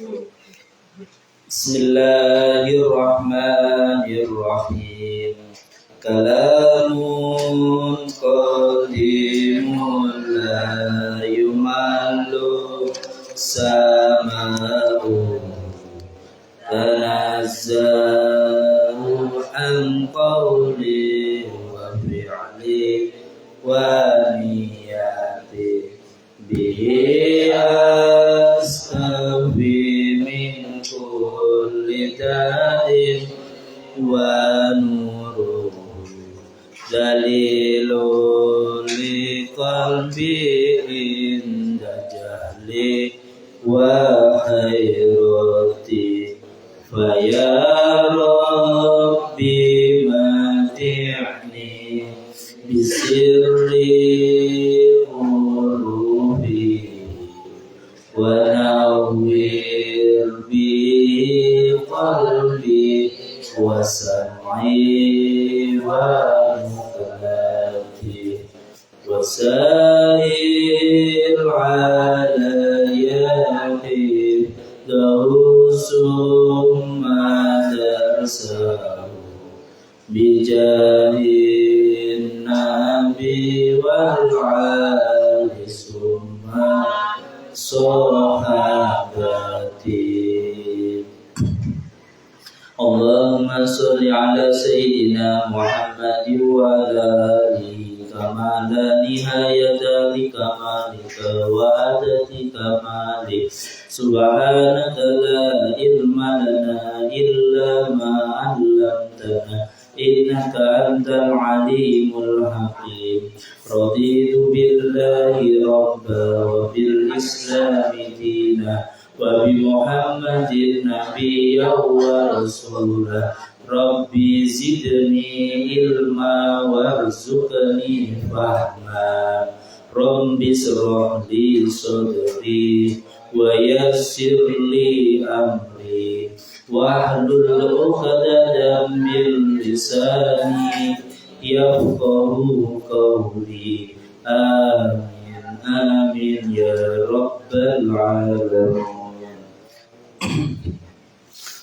Bismillahirrahmanirrahim. Kalamun qadimun la yumallu sama'u tanazzahu an qawli wa fi'li wa niyati bihi astafi min kulli da'in wa nuruhu dalilun li qalbi inda jahli wa khairati faya rabbi mati'ni bisirri ulubi wa nawwir bi qalbi wa sam'i wa muqlati wa sa'il alayati summa darsahu bijahin nabi wal ali summa sahabati. Allahumma sholli ala sayyidina Muhammad wa ala alihi kama la nihayata li kamalika wa adati kamalika subhanaka la ilma lana illa ma 'allamtana innaka antal alimul hakim. Raditu billahi rabba wa bil islami dina wa bi Muhammadin nabiyya wa rasulah. Rabbi zidni ilma warzuqni fahma. Rabbi shrah li sadri wa yassir li amri wahlul 'uqdatam min lisani yafqahu qawli. Amin amin ya rabbal alamin.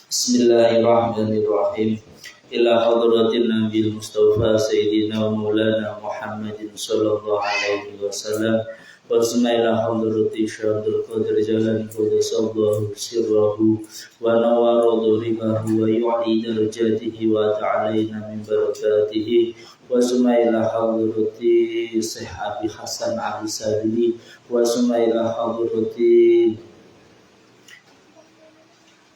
Bismillahirrahmanirrahim. Ila hadratin Nabil Mustafa Sayyidina Maulana Muhammadin sallallahu alaihi wasallam. Wa ila hadrati Syaikhul Qadir Jalan Qudusallahu sirrahu wa nawara dhuribahu wa yu'li darajatihi wa ta'alaina min barakatihi. Wa ila hadrati Syekh Abi Hasan Ali Sadili wa ila hadrati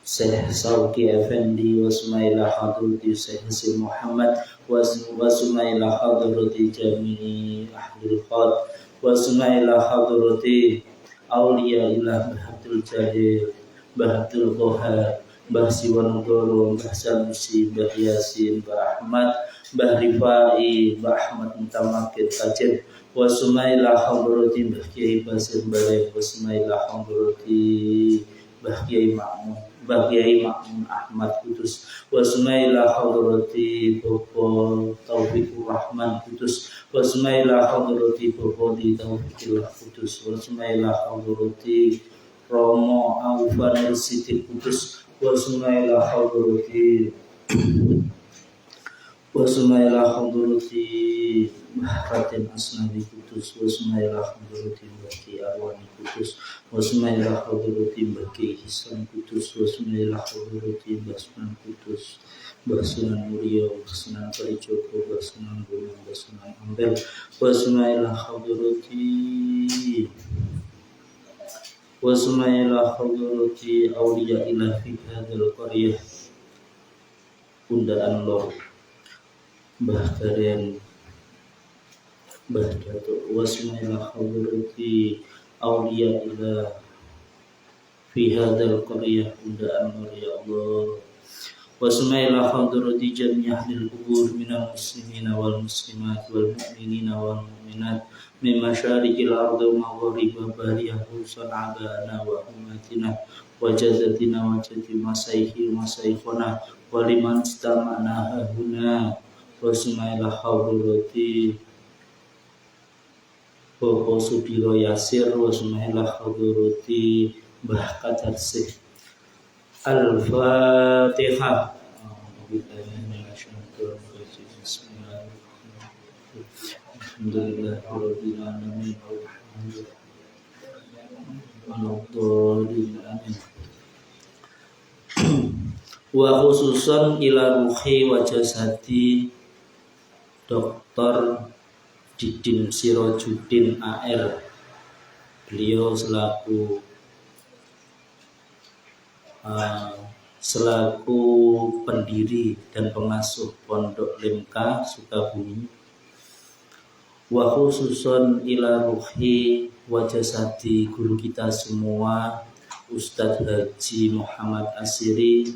Syekh Sauki Effendi wa ila hadrati Syekh Hasim Muhammad wa ila hadrati jami'i ahlul qad wa ila hadrati awliya ilah Bahatul Jalil Bahatul Qohar Mbah Siwan Goro Mbah Sanusi Mbah Yasin Mbah Ahmad Mbah Rifai Mbah Ahmad Mutamakir Kacir wa ila hadrati Mbah Kiai Basir Balai wa ila hadrati Mbah Kiai Ma'mun Mbah Kiai Ma'mun Ahmad Kudus wa ila hadrati Bapak Taufikur Rahman Kudus wa ila hadrati Bapak Taufikillah Kudus wa ila hadrati Romo Aufan Siddiq Kudus wa ila hadrati Raden Asnawi Kudus wa ila hadrati Mbaki Arwani Kudus wa ila hadrati Mbaki Hisam Kudus wa ila hadrati Mbah Sunan Kudus Mbah Sunan Muria Mbah Sunan Kalijogo Mbah Sunan Gunung Mbah Sunan Ampel wa ila hadrati awliya ila fi hadal qaryah Undaan Lor Mbah Karen Mbah Datuk wa ila hadrati awliya ila fi hadal qaryah Undaan Lor ya Allah. Wa ila hadrati jami'i ahlil qubur minal muslimina wal muslimat wal mu'minina wal mu'minat min masyariqil ardi wa magharibiha bariyah san'abana wa ummatina wa jadatina wa jadi masaihi masaikhona wa liman istama'na hahuna wa ila hadrati Bapak Subiro Yasir wa ila hadrati Mbah Kadarsih Al-Fatihah. Wa khususan ila ruhi wa jasadi Dr. Didin Sirajuddin AR. Beliau selaku pendiri dan pengasuh Pondok Limka Sukabumi. Wa khususan ila ruhi wa jasadi guru kita semua Ustadz Haji Muhammad Asiri.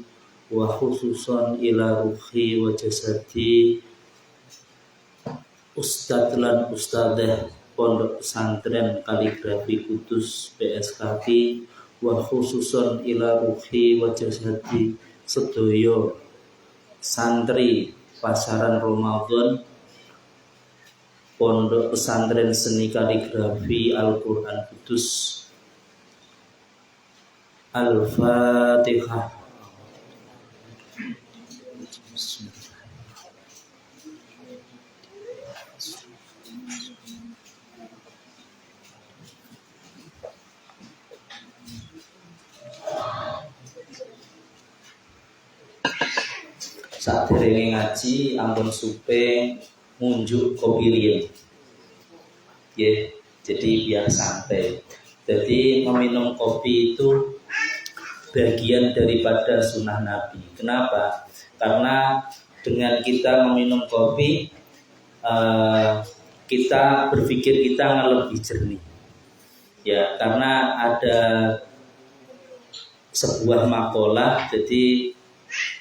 Wa khususan ila ruhi wa jasadi Ustadz lan Ustadzah Pondok Pesantren Kaligrafi Kudus PSKP. Wa khususan ila ruhi wa jasadi sedoyo santri Pasaran Ramadan Pondok Pesantren Seni Kaligrafi Al-Quran Kudus. Al-Fatihah. Saat derenge ngaji ampun supe ngunjuk kopi liyan. Jadi biar santai. Jadi meminum kopi itu bagian daripada sunnah Nabi. Kenapa? Karena dengan kita meminum kopi kita berpikir kita lebih jernih. Ya, karena ada sebuah makalah, jadi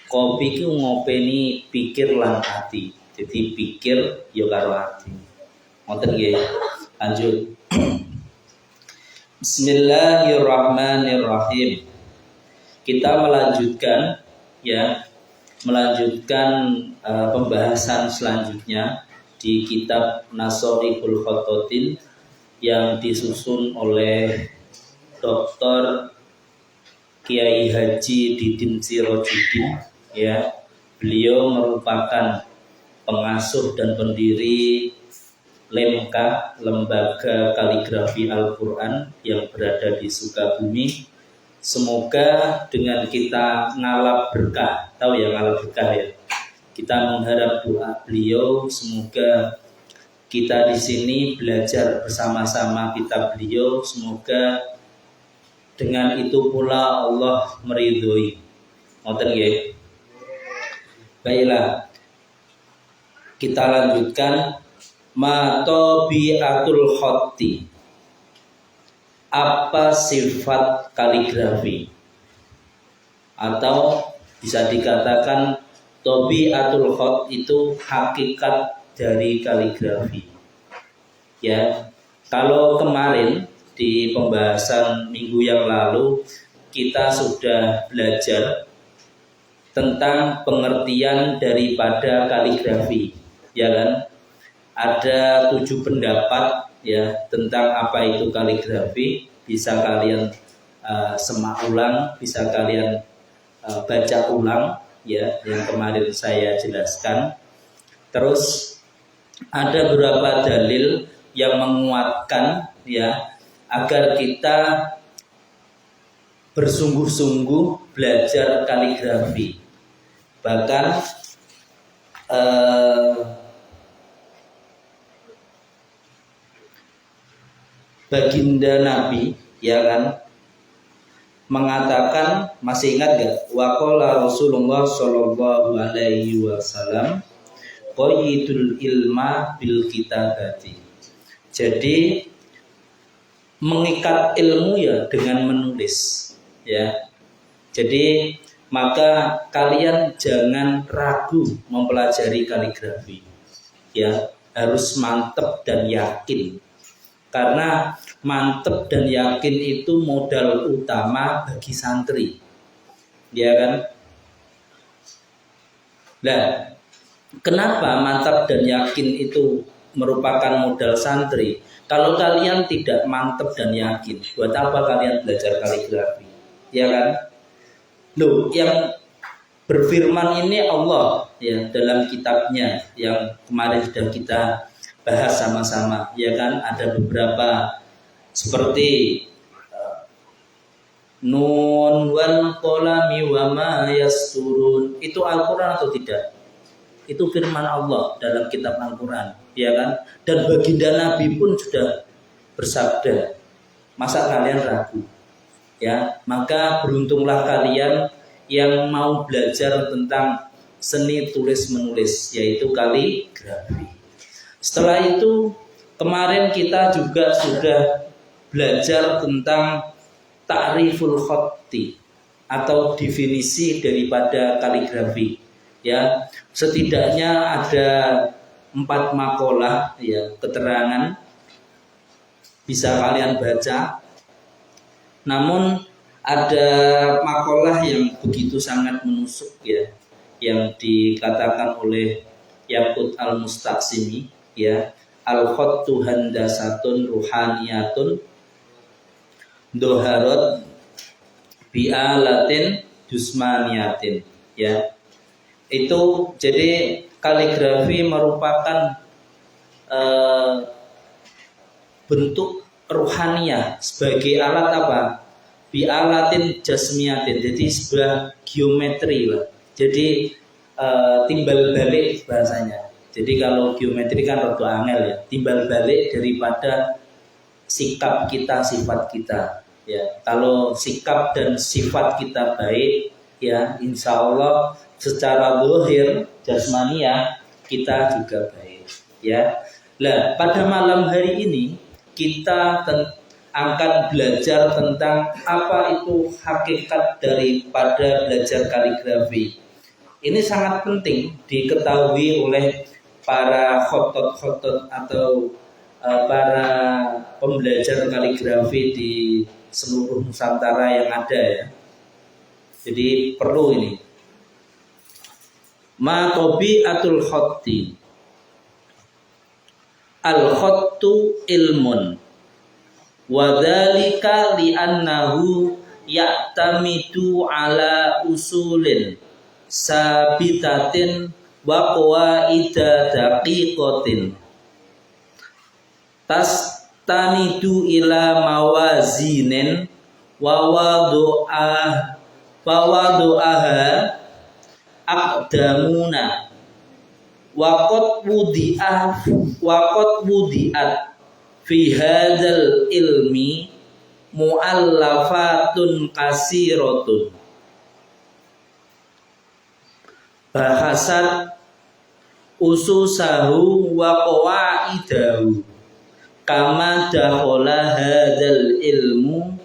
kopi itu ngopeni pikir lan hati. Jadi pikir yo karo hati. Ngoten nggih. Lanjut. Bismillahirrahmanirrahim. Kita melanjutkan pembahasan selanjutnya di kitab Nasarihul Khototin yang disusun oleh Dr. Kiai Haji Didin Sirajuddin. Beliau merupakan pengasuh dan pendiri Lemka, Lembaga Kaligrafi Al-Quran yang berada di Sukabumi. Semoga dengan kita ngalap berkah, tahu ya ngalap berkah ya. Kita mengharap doa beliau, semoga kita di sini belajar bersama-sama kitab beliau. Semoga dengan itu pula Allah meridhoi. Ngoten nggih. Baiklah. Kita lanjutkan matabi'atul khatti. Apa sifat kaligrafi? Atau bisa dikatakan tabi'atul khatt itu hakikat dari kaligrafi. Ya, kalau kemarin di pembahasan minggu yang lalu kita sudah belajar tentang pengertian daripada kaligrafi, ya kan? Ada 7 pendapat ya tentang apa itu kaligrafi. Bisa kalian semak ulang, bisa kalian baca ulang ya yang kemarin saya jelaskan. Terus ada beberapa dalil yang menguatkan ya agar kita bersungguh-sungguh belajar kaligrafi. Bahkan baginda Nabi ya kan mengatakan, masih ingat gak? Waqala Rasulullah sallallahu alaihi wasallam qayyidul ilma bil kitabati. Jadi mengikat ilmu ya dengan menulis ya. Jadi maka kalian jangan ragu mempelajari kaligrafi ya, harus mantep dan yakin. Karena mantep dan yakin itu modal utama bagi santri. Ya kan? Nah, kenapa mantap dan yakin itu merupakan modal santri? Kalau kalian tidak mantap dan yakin, buat apa kalian belajar kaligrafi? Ya kan? Loh, yang berfirman ini Allah ya dalam kitabnya yang kemarin sudah kita bahas sama-sama, ya kan? Ada beberapa seperti Nun wal qalami wa ma yasturun. Itu Al-Qur'an atau tidak? Itu firman Allah dalam kitab Al-Qur'an, ya kan? Dan baginda Nabi pun sudah bersabda. Masa kalian ragu? Ya, maka beruntunglah kalian yang mau belajar tentang seni tulis menulis, yaitu kaligrafi. Setelah itu kemarin kita juga sudah belajar tentang ta'riful khatti atau definisi daripada kaligrafi. Ya, setidaknya ada 4 makalah ya keterangan bisa kalian baca. Namun ada makalah yang begitu sangat menusuk ya, yang dikatakan oleh Yaqut al-Mustaqsimi ya, al-khattu handasatun ruhaniyatun doharot bi'alatin jusmaniyatin ya. Itu jadi kaligrafi merupakan bentuk ruhaniyah sebagai alat apa? Bi'alatin jasmiyatin, jadi sebuah geometri lah. Jadi timbal balik bahasanya. Jadi kalau geometri kan rada angel ya, timbal balik daripada sikap kita, sifat kita. Ya, kalau sikap dan sifat kita baik, ya insya Allah secara zahir jasmania kita juga baik. Ya, lah pada malam hari ini kita akan belajar tentang apa itu hakikat daripada belajar kaligrafi. Ini sangat penting diketahui oleh para khotot-khotot atau para pembelajar kaligrafi di seluruh Nusantara yang ada ya. Jadi perlu ini. Ma tabi'atul khatti. Al-khattu ilmun. Wa dzalika li'annahu ya'tamidu ala usulin sabitatin wa qawaida daqiqatin tastanidu ila mawazinin wa wadu'aha aqdamuna wa qad wudi'at fi hadzal ilmi mu'allafatun kasiratun bahasat ususahu wa qawaidahu kama dakhala hadzal ilmu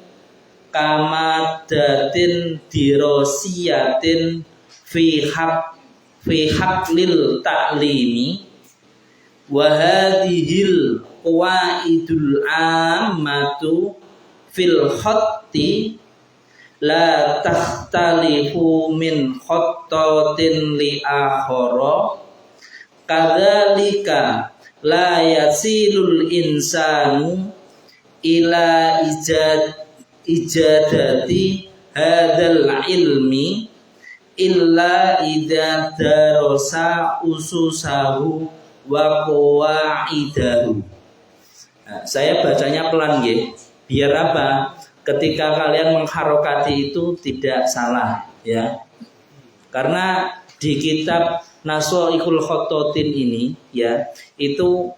kama datin dirosiyatin fi haqqil ta'limi wa hadhil qawaidul ammatu fil khatti la takhtalifu min khattatin li akhara kadzalika la yasilul insanu ila ijadati hadzal ilmi illa idza darasa ususahu wa qawaidahu. Nah, saya bacanya pelan nggih, biar apa? Ketika kalian mengharokati itu tidak salah ya. Karena di kitab Naswaikul Khototin ini ya, itu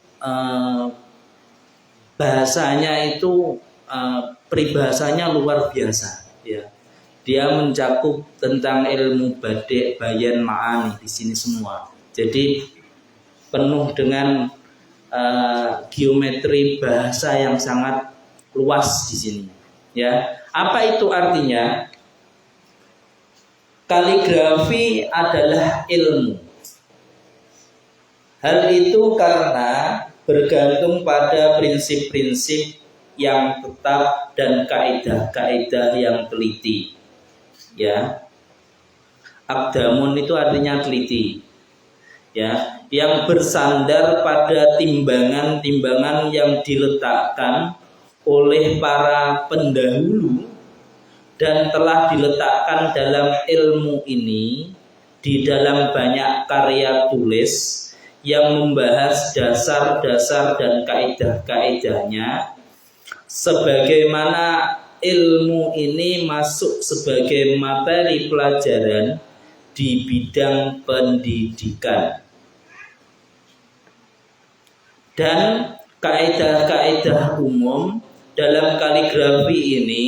bahasanya itu peribahasanya luar biasa ya. Dia mencakup tentang ilmu badi, bayan, ma'ani di sini semua. Jadi penuh dengan geometri bahasa yang sangat luas di sini. Ya, apa itu artinya? Kaligrafi adalah ilmu. Hal itu karena bergantung pada prinsip-prinsip yang tetap dan kaidah-kaidah yang teliti. Ya, aqdamun itu artinya teliti. Ya, yang bersandar pada timbangan-timbangan yang diletakkan oleh para pendahulu dan telah diletakkan dalam ilmu ini di dalam banyak karya tulis yang membahas dasar-dasar dan kaidah-kaidahnya, sebagaimana ilmu ini masuk sebagai materi pelajaran di bidang pendidikan. Dan kaidah-kaidah umum dalam kaligrafi ini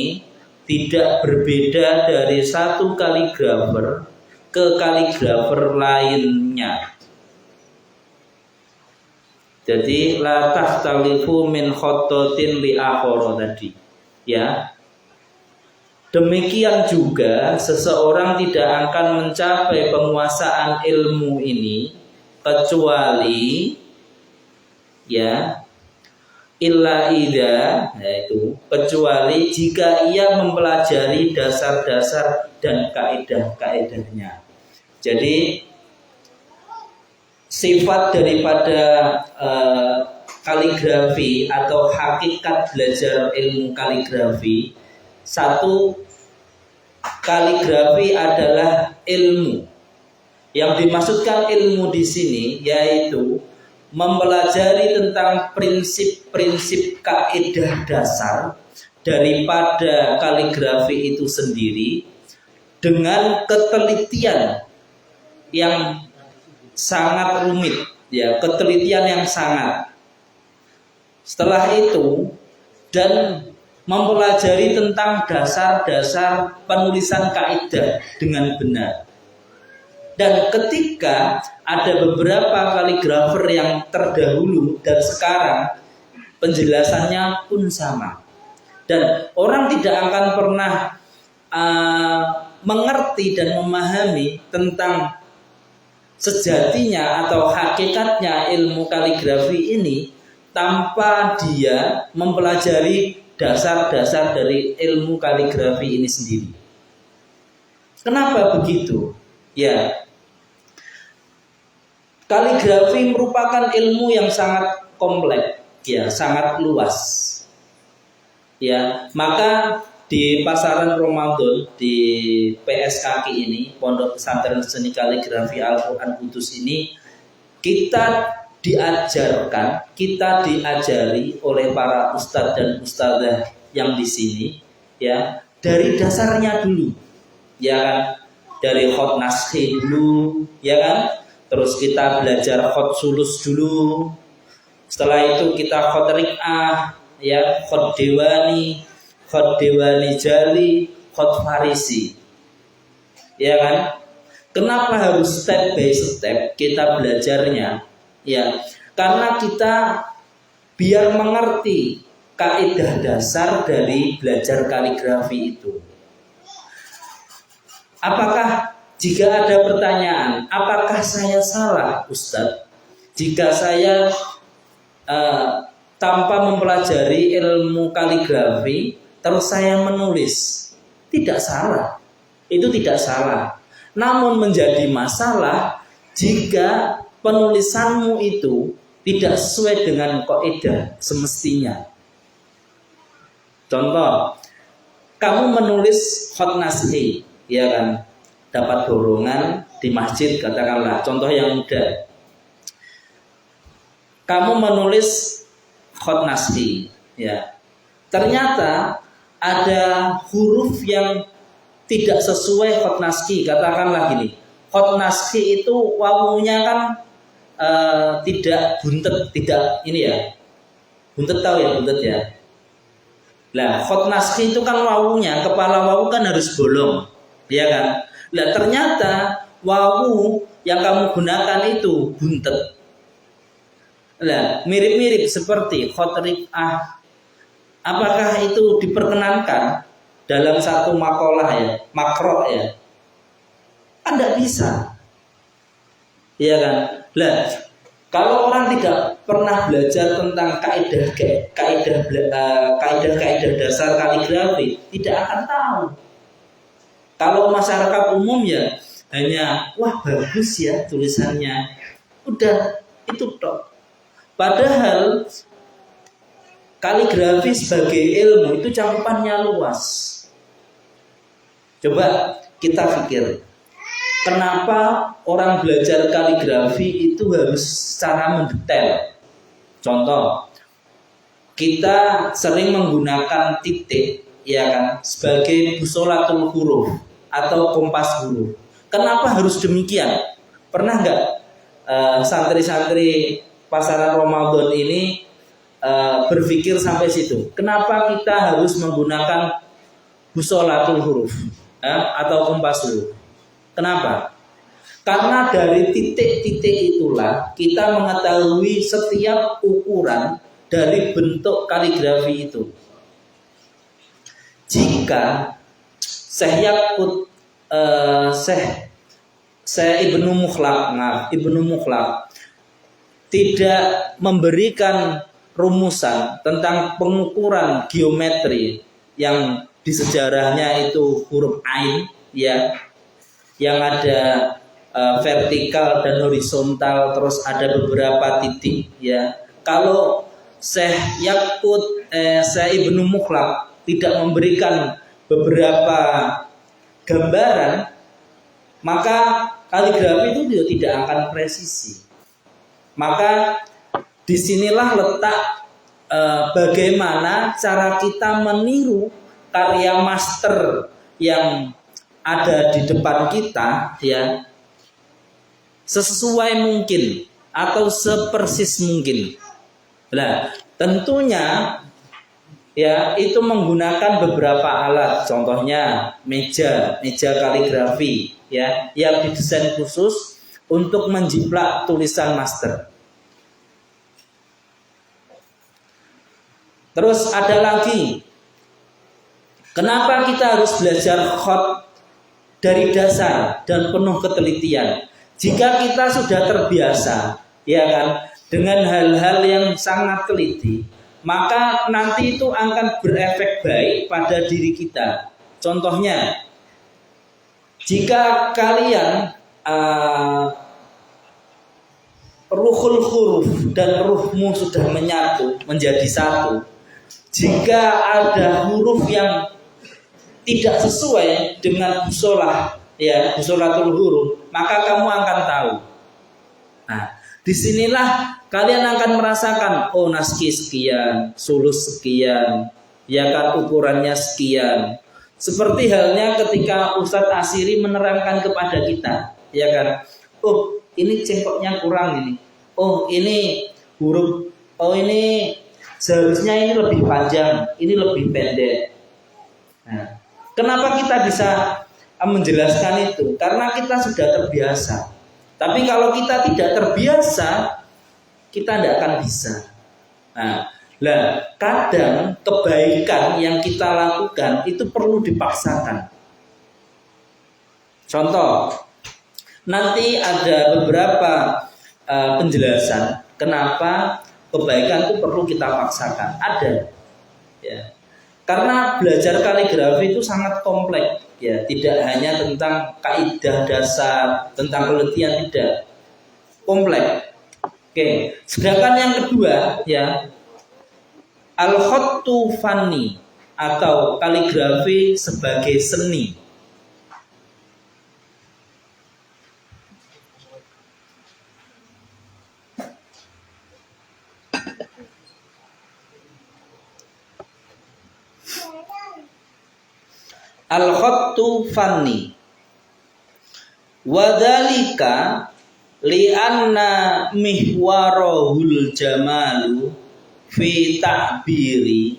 tidak berbeda dari satu kaligrafer ke kaligrafer lainnya. Jadi la tahtalifu min khototin li akhara tadi, ya. Demikian juga seseorang tidak akan mencapai penguasaan ilmu ini kecuali, ya, illa idza, yaitu kecuali jika ia mempelajari dasar-dasar dan kaidah-kaidahnya. Jadi sifat daripada kaligrafi atau hakikat belajar ilmu kaligrafi, satu, kaligrafi adalah ilmu. Yang dimaksudkan ilmu di sini yaitu mempelajari tentang prinsip-prinsip kaidah dasar daripada kaligrafi itu sendiri dengan ketelitian yang sangat rumit, ya, ketelitian yang sangat. Setelah itu, dan mempelajari tentang dasar-dasar penulisan kaidah dengan benar. Dan ketika ada beberapa kaligrafer yang terdahulu dan sekarang, penjelasannya pun sama. Dan orang tidak akan pernah mengerti dan memahami tentang sejatinya atau hakikatnya ilmu kaligrafi ini tanpa dia mempelajari dasar-dasar dari ilmu kaligrafi ini sendiri. Kenapa begitu? Ya, kaligrafi merupakan ilmu yang sangat kompleks, ya, sangat luas. Ya, maka di pasaran Ramadan di PSKK ini, Pondok Pesantren Seni Kaligrafi Al-Quran Kudus ini, kita diajari oleh para ustadz dan ustadzah yang di sini, ya, dari dasarnya dulu, ya kan, dari khot naskhi dulu, ya kan. Terus kita belajar khot sulus dulu. Setelah itu kita khot rik'ah, ya, khot dewani jali, khot farisi. Ya kan? Kenapa harus step by step kita belajarnya? Ya, karena kita biar mengerti kaidah dasar dari belajar kaligrafi itu. Apakah jika ada pertanyaan, apakah saya salah, Ustadz, jika saya tanpa mempelajari ilmu kaligrafi terus saya menulis? Tidak salah, itu tidak salah. Namun menjadi masalah jika penulisanmu itu tidak sesuai dengan kaidah semestinya. Contoh, kamu menulis khot naskhi, ya kan, dapat dorongan di masjid, katakanlah, contoh yang mudah. Kamu menulis khot naskhi, ya, ternyata ada huruf yang tidak sesuai khot naskhi. Katakanlah gini, khot naskhi itu wawunya kan tidak buntet, tidak ini ya, buntet, tahu ya buntet ya. Lah khot naskhi itu kan wawunya, kepala wawu kan harus bolong, ya kan. Lah ternyata wawu yang kamu gunakan itu buntet. Lah mirip-mirip seperti khot rif'ah. Apakah itu diperkenankan dalam satu makalah, ya, makro, ya? Kan tidak bisa, ya kan? Lah kalau orang tidak pernah belajar tentang kaidah dasar kaligrafi, tidak akan tahu. Kalau masyarakat umum ya hanya, wah bagus ya tulisannya, udah itu tok. Padahal kaligrafi sebagai ilmu itu cakupannya luas. Coba kita pikir, kenapa orang belajar kaligrafi itu harus secara mendetail? Contoh, kita sering menggunakan titik, ya kan, sebagai busolatul huruf atau kompas huruf. Kenapa harus demikian? Pernah nggak santri-santri pasaran Ramadan ini berpikir sampai situ? Kenapa kita harus menggunakan busolatul huruf atau kompas huruf? Kenapa? Karena dari titik-titik itulah kita mengetahui setiap ukuran dari bentuk kaligrafi itu. Jika Syekh Ibnu Mukhlaq tidak memberikan rumusan tentang pengukuran geometri yang di sejarahnya itu huruf ain, ya, yang ada vertikal dan horizontal, terus ada beberapa titik, ya. Kalau Syekh Ibnu Mukhlaq tidak memberikan beberapa gambaran, maka kaligrafi itu juga tidak akan presisi. Maka disinilah letak bagaimana cara kita meniru karya master yang ada di depan kita, ya, sesuai mungkin atau sepersis mungkin. Nah, tentunya ya itu menggunakan beberapa alat, contohnya meja kaligrafi, ya, yang didesain khusus untuk menjiplak tulisan master. Terus ada lagi, kenapa kita harus belajar khat dari dasar dan penuh ketelitian? Jika kita sudah terbiasa, ya kan, dengan hal-hal yang sangat teliti, maka nanti itu akan berefek baik pada diri kita. Contohnya, jika kalian ruhul huruf dan ruhmu sudah menyatu menjadi satu, jika ada huruf yang tidak sesuai dengan busolah, ya, busolatul huruf, maka kamu akan tahu. Nah, disinilah kalian akan merasakan, oh, naski sekian, sulus sekian, ya kan, ukurannya sekian. Seperti halnya ketika Ustadz Asiri menerangkan kepada kita, ya kan, oh, ini cengkoknya kurang ini, oh, ini huruf, oh, ini seharusnya ini lebih panjang, ini lebih pendek. Nah, kenapa kita bisa menjelaskan itu? Karena kita sudah terbiasa. Tapi kalau kita tidak terbiasa, kita tidak akan bisa. Nah, kadang kebaikan yang kita lakukan itu perlu dipaksakan. Contoh, nanti ada beberapa penjelasan kenapa kebaikan itu perlu kita paksakan. Ada, ya. Karena belajar kaligrafi itu sangat kompleks, ya, tidak hanya tentang kaidah dasar, tentang penelitian, tidak, kompleks. Oke, sedangkan yang kedua, ya, al-khattu fanni atau kaligrafi sebagai seni. Al-khattu fanni wadhalika li'anna mihwarahul jamalu fi ta'biri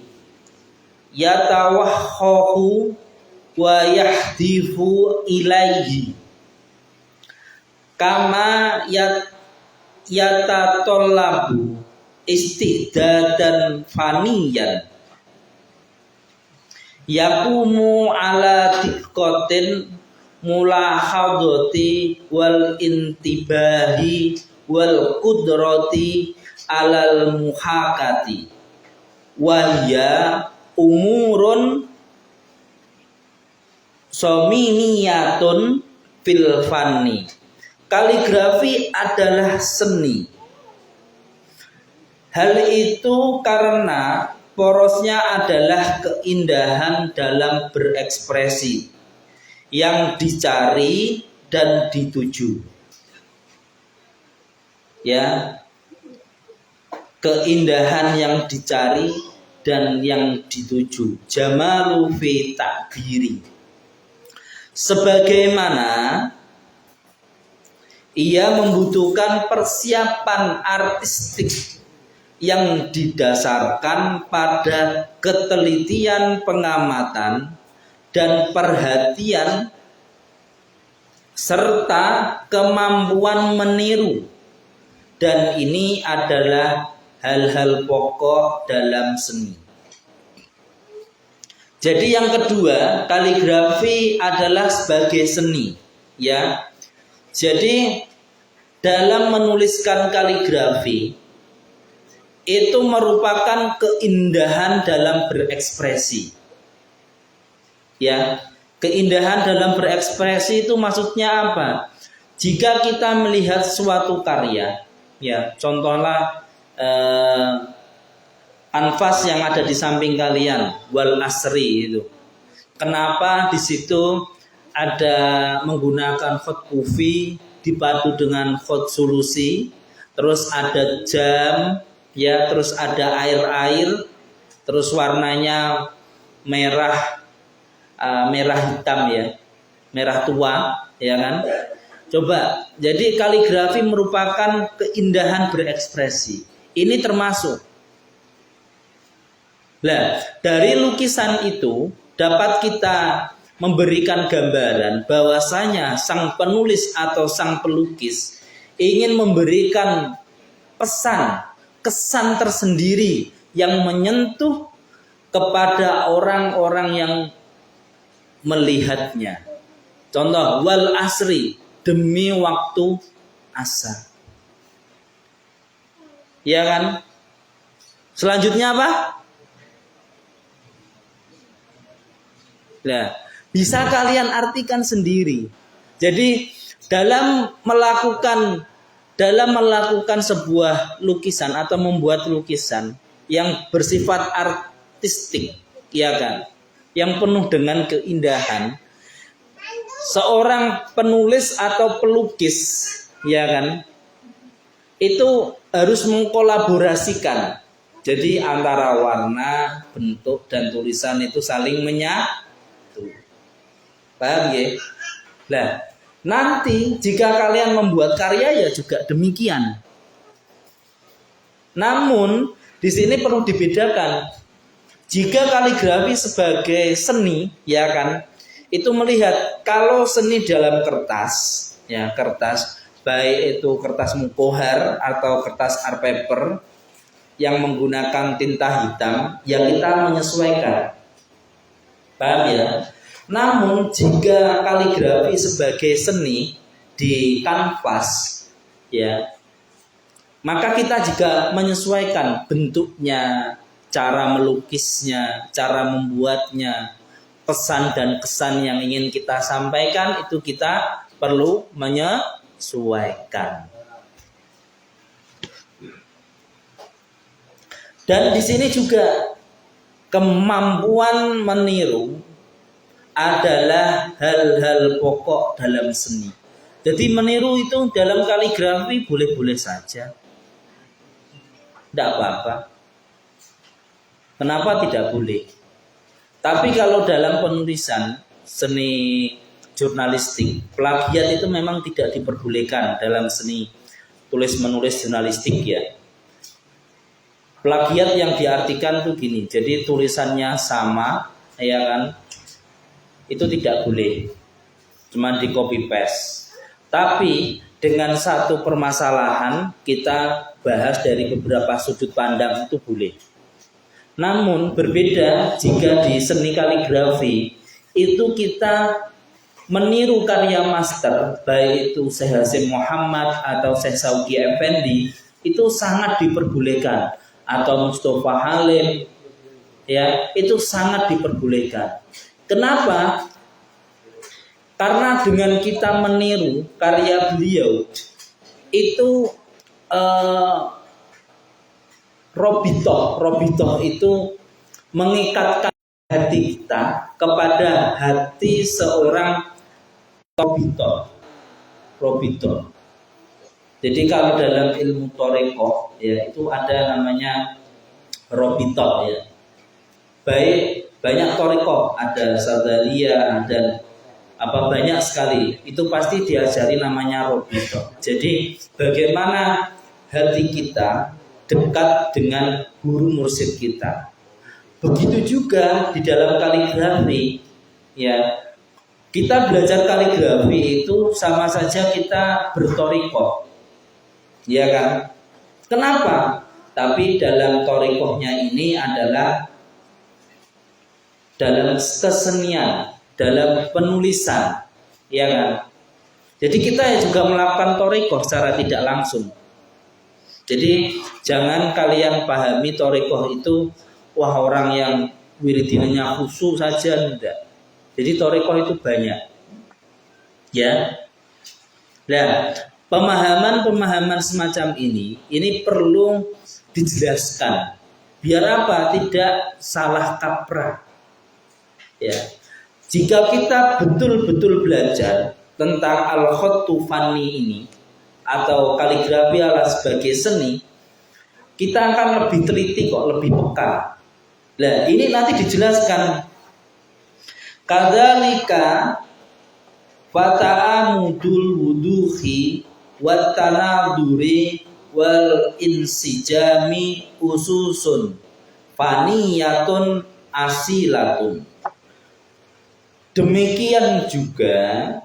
yatawahhahu wa yahdifu ilaihi kama yatatollabu istidadan faniyan yakumu ala diqqatin mulahadati wal intibahi wal kudrati alal muhakati wahya umurun sominiyatun fil fanni. Kaligrafi adalah seni. Hal itu karena porosnya adalah keindahan dalam berekspresi yang dicari dan dituju. Ya, keindahan yang dicari dan yang dituju. Jamalu fi ta'biri. Sebagaimana ia membutuhkan persiapan artistik yang didasarkan pada ketelitian pengamatan dan perhatian serta kemampuan meniru, dan ini adalah hal-hal pokok dalam seni. Jadi yang kedua, kaligrafi adalah sebagai seni, ya. Jadi dalam menuliskan kaligrafi itu merupakan keindahan dalam berekspresi. Ya, keindahan dalam berekspresi itu maksudnya apa? Jika kita melihat suatu karya, ya, contohlah Anfas yang ada di samping kalian, Wal Asri itu. Kenapa di situ ada menggunakan khot kufi dipadu dengan khot sulusi, terus ada jam, ya, terus ada air-air, terus warnanya merah hitam, ya, merah tua, ya kan? Coba, jadi kaligrafi merupakan keindahan berekspresi. Ini termasuk. Nah, dari lukisan itu dapat kita memberikan gambaran bahwasanya sang penulis atau sang pelukis ingin memberikan pesan, kesan tersendiri yang menyentuh kepada orang-orang yang melihatnya. Contoh, wal asri, demi waktu asar. Ya kan? Selanjutnya apa? Nah, bisa kalian artikan sendiri. Jadi dalam melakukan sebuah lukisan atau membuat lukisan yang bersifat artistik, ya kan, yang penuh dengan keindahan, seorang penulis atau pelukis, ya kan, itu harus mengkolaborasikan. Jadi antara warna, bentuk, dan tulisan itu saling menyatu. Paham ya? Nah, nanti jika kalian membuat karya ya juga demikian. Namun di sini perlu dibedakan. Jika kaligrafi sebagai seni, ya kan, itu melihat kalau seni dalam kertas, ya, kertas, baik itu kertas mukohar atau kertas art paper yang menggunakan tinta hitam, ya kita menyesuaikan. Paham ya? Namun jika kaligrafi sebagai seni di kanvas, ya, maka kita juga menyesuaikan bentuknya, cara melukisnya, cara membuatnya, pesan dan kesan yang ingin kita sampaikan itu kita perlu menyesuaikan. Dan di sini juga kemampuan meniru adalah hal-hal pokok dalam seni. Jadi meniru itu dalam kaligrafi boleh-boleh saja, tidak apa-apa. Kenapa tidak boleh? Tapi kalau dalam penulisan seni jurnalistik, plagiat itu memang tidak diperbolehkan dalam seni tulis-menulis jurnalistik, ya. Plagiat yang diartikan itu gini, jadi tulisannya sama, ya kan, itu tidak boleh, cuma di copy paste. Tapi dengan satu permasalahan kita bahas dari beberapa sudut pandang itu boleh. Namun berbeda jika di seni kaligrafi itu kita meniru karya master, baik itu Syekh Hasyim Muhammad atau Syekh Shauki Effendi, itu sangat diperbolehkan, atau Mustafa Halim, ya, itu sangat diperbolehkan. Kenapa? Karena dengan kita meniru karya beliau itu Robitoh itu mengikatkan hati kita kepada hati seorang robito. Jadi kalau dalam ilmu torikoh ya itu ada namanya robito ya. Baik banyak torikoh, ada Sadaliyah, ada banyak sekali. Itu pasti diajari namanya robito. Jadi bagaimana hati kita dekat dengan guru mursyid kita. Begitu juga di dalam kaligrafi ya. Kita belajar kaligrafi itu sama saja kita bertorikoh, ya kan? Kenapa? Tapi dalam torikohnya ini adalah dalam kesenian, dalam penulisan, ya kan? Jadi kita juga melakukan torikoh secara tidak langsung. Jadi jangan kalian pahami torikoh itu wah orang yang wiridinnya khusyuk saja, enggak. Jadi torikoh itu banyak, ya. Nah, pemahaman semacam ini perlu dijelaskan. Biar apa? Tidak salah kaprah. Ya. Jika kita betul-betul belajar tentang al-khattu fanni ini atau kaligrafi ala sebagai seni, kita akan lebih teliti kok, lebih peka. Nah, ini nanti dijelaskan. Kadzalika fata'amudul wuduhi wat tanaduri wal insijami ususun faniyatun asilatun. Demikian juga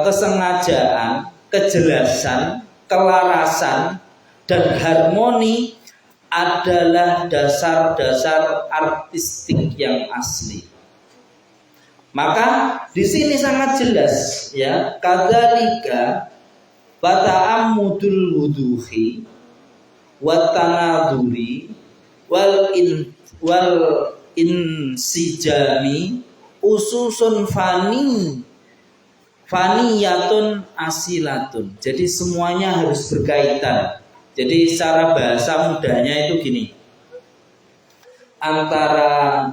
kesengajaan, kejelasan, kelarasan dan harmoni adalah dasar-dasar artistik yang asli. Maka di sini sangat jelas ya, kadzalika fata'ammudul wuduhi wat tanaduri wal insijami ususun faniyatun asilatun. Jadi semuanya harus berkaitan. Jadi secara bahasa mudahnya itu gini, antara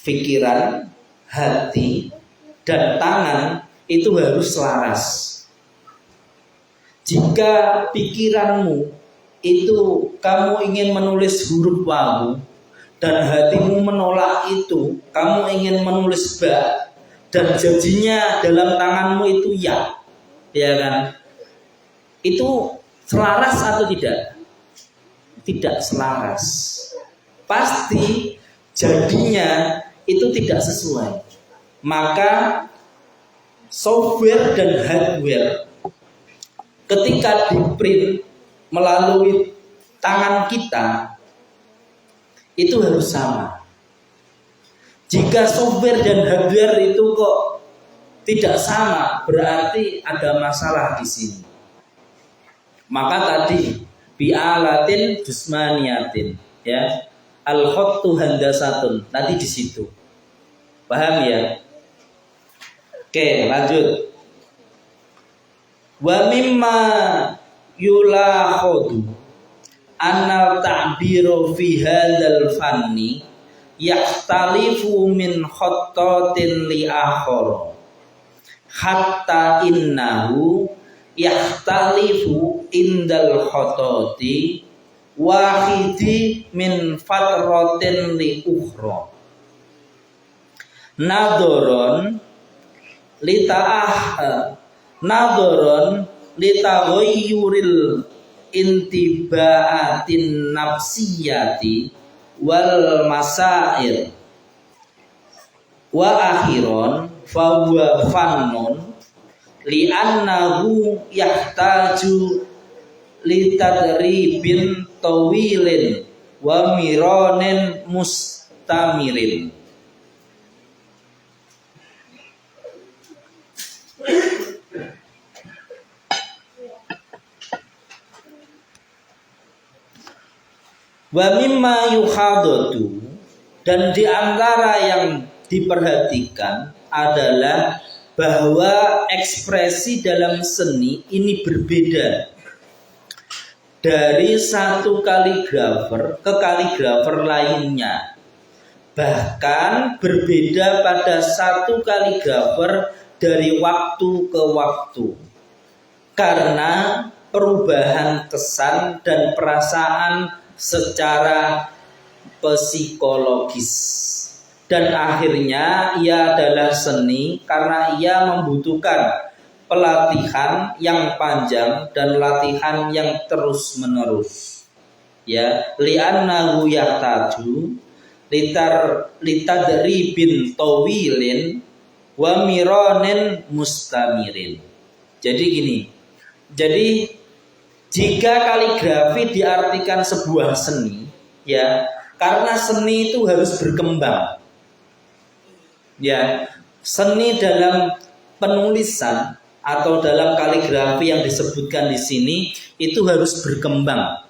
pikiran, hati, dan tangan itu harus selaras. Jika pikiranmu itu kamu ingin menulis huruf wawu dan hatimu menolak itu, kamu ingin menulis ba dan jadinya dalam tanganmu itu ya kan? Itu selaras atau tidak? Tidak selaras. Pasti jadinya itu tidak sesuai. Maka software dan hardware ketika di-print melalui tangan kita itu harus sama. Jika software dan hardware itu kok tidak sama, berarti ada masalah di sini. Maka tadi bi'alatin jusmaniyatin ya, al-khattu handasatun, tadi di situ. Paham ya? Oke, lanjut. Wa mimma yulakhadu anna ta'biru fi hadzal fanni yahtalifu min khattatin li akhar hatta innahu yahtalifu indal khatati wahidi min fatratin li ukhra nadoron litaghayyuril intibaatin nafsiyati wal masail wa akhiron fa huwa fannun li'annahu yahtaju litadribin tawilin wa miranin mustamirin. Wa mimma yukhadatu, dan di antara yang diperhatikan adalah bahwa ekspresi dalam seni ini berbeda dari satu kaligrafer ke kaligrafer lainnya. Bahkan berbeda pada satu kaligrafer dari waktu ke waktu. Karena perubahan kesan dan perasaan secara psikologis. Dan akhirnya ia adalah seni karena ia membutuhkan pelatihan yang panjang dan latihan yang terus-menerus. Ya, li'annahu yahtaju litadribin tawilin wa miranin mustamirin. Jadi gini. Jadi jika kaligrafi diartikan sebuah seni, ya, karena seni itu harus berkembang. Ya, seni dalam penulisan atau dalam kaligrafi yang disebutkan di sini itu harus berkembang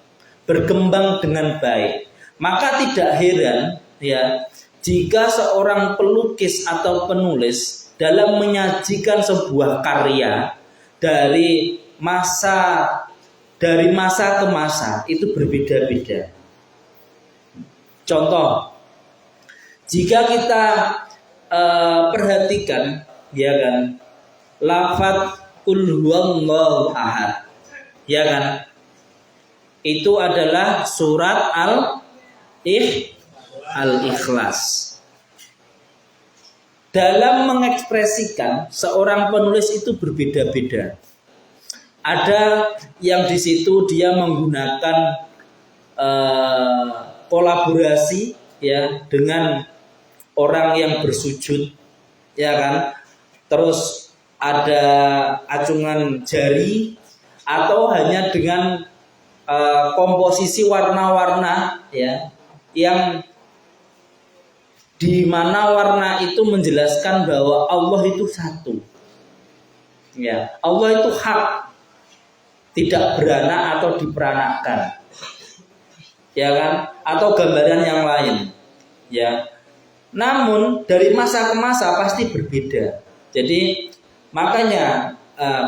dengan baik. Maka tidak heran, ya, jika seorang pelukis atau penulis dalam menyajikan sebuah karya dari masa ke masa itu berbeda-beda. Contoh, jika kita perhatikan, ya kan, lafaz qul huwallahu ahad, ya kan, itu adalah surat Al-Ikhlas. Dalam mengekspresikan seorang penulis itu berbeda-beda. Ada yang di situ dia menggunakan kolaborasi, ya, dengan orang yang bersujud, ya kan. Terus ada acungan jari atau hanya dengan komposisi warna-warna, ya, yang di mana warna itu menjelaskan bahwa Allah itu satu. Ya, Allah itu hak, tidak beranak atau diperanakan, ya kan, atau gambaran yang lain, ya. Namun dari masa ke masa pasti berbeda. Jadi makanya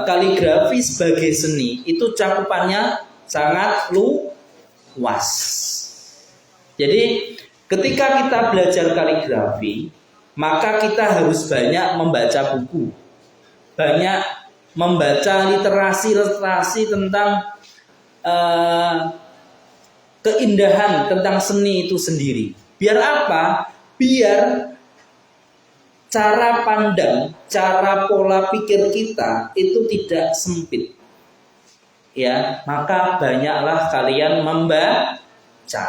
kaligrafi sebagai seni itu cakupannya sangat luas. Jadi ketika kita belajar kaligrafi, maka kita harus banyak membaca buku, banyak membaca literasi tentang keindahan tentang seni itu sendiri. Biar apa? Biar cara pandang, cara pola pikir kita itu tidak sempit. Ya, maka banyaklah kalian membaca.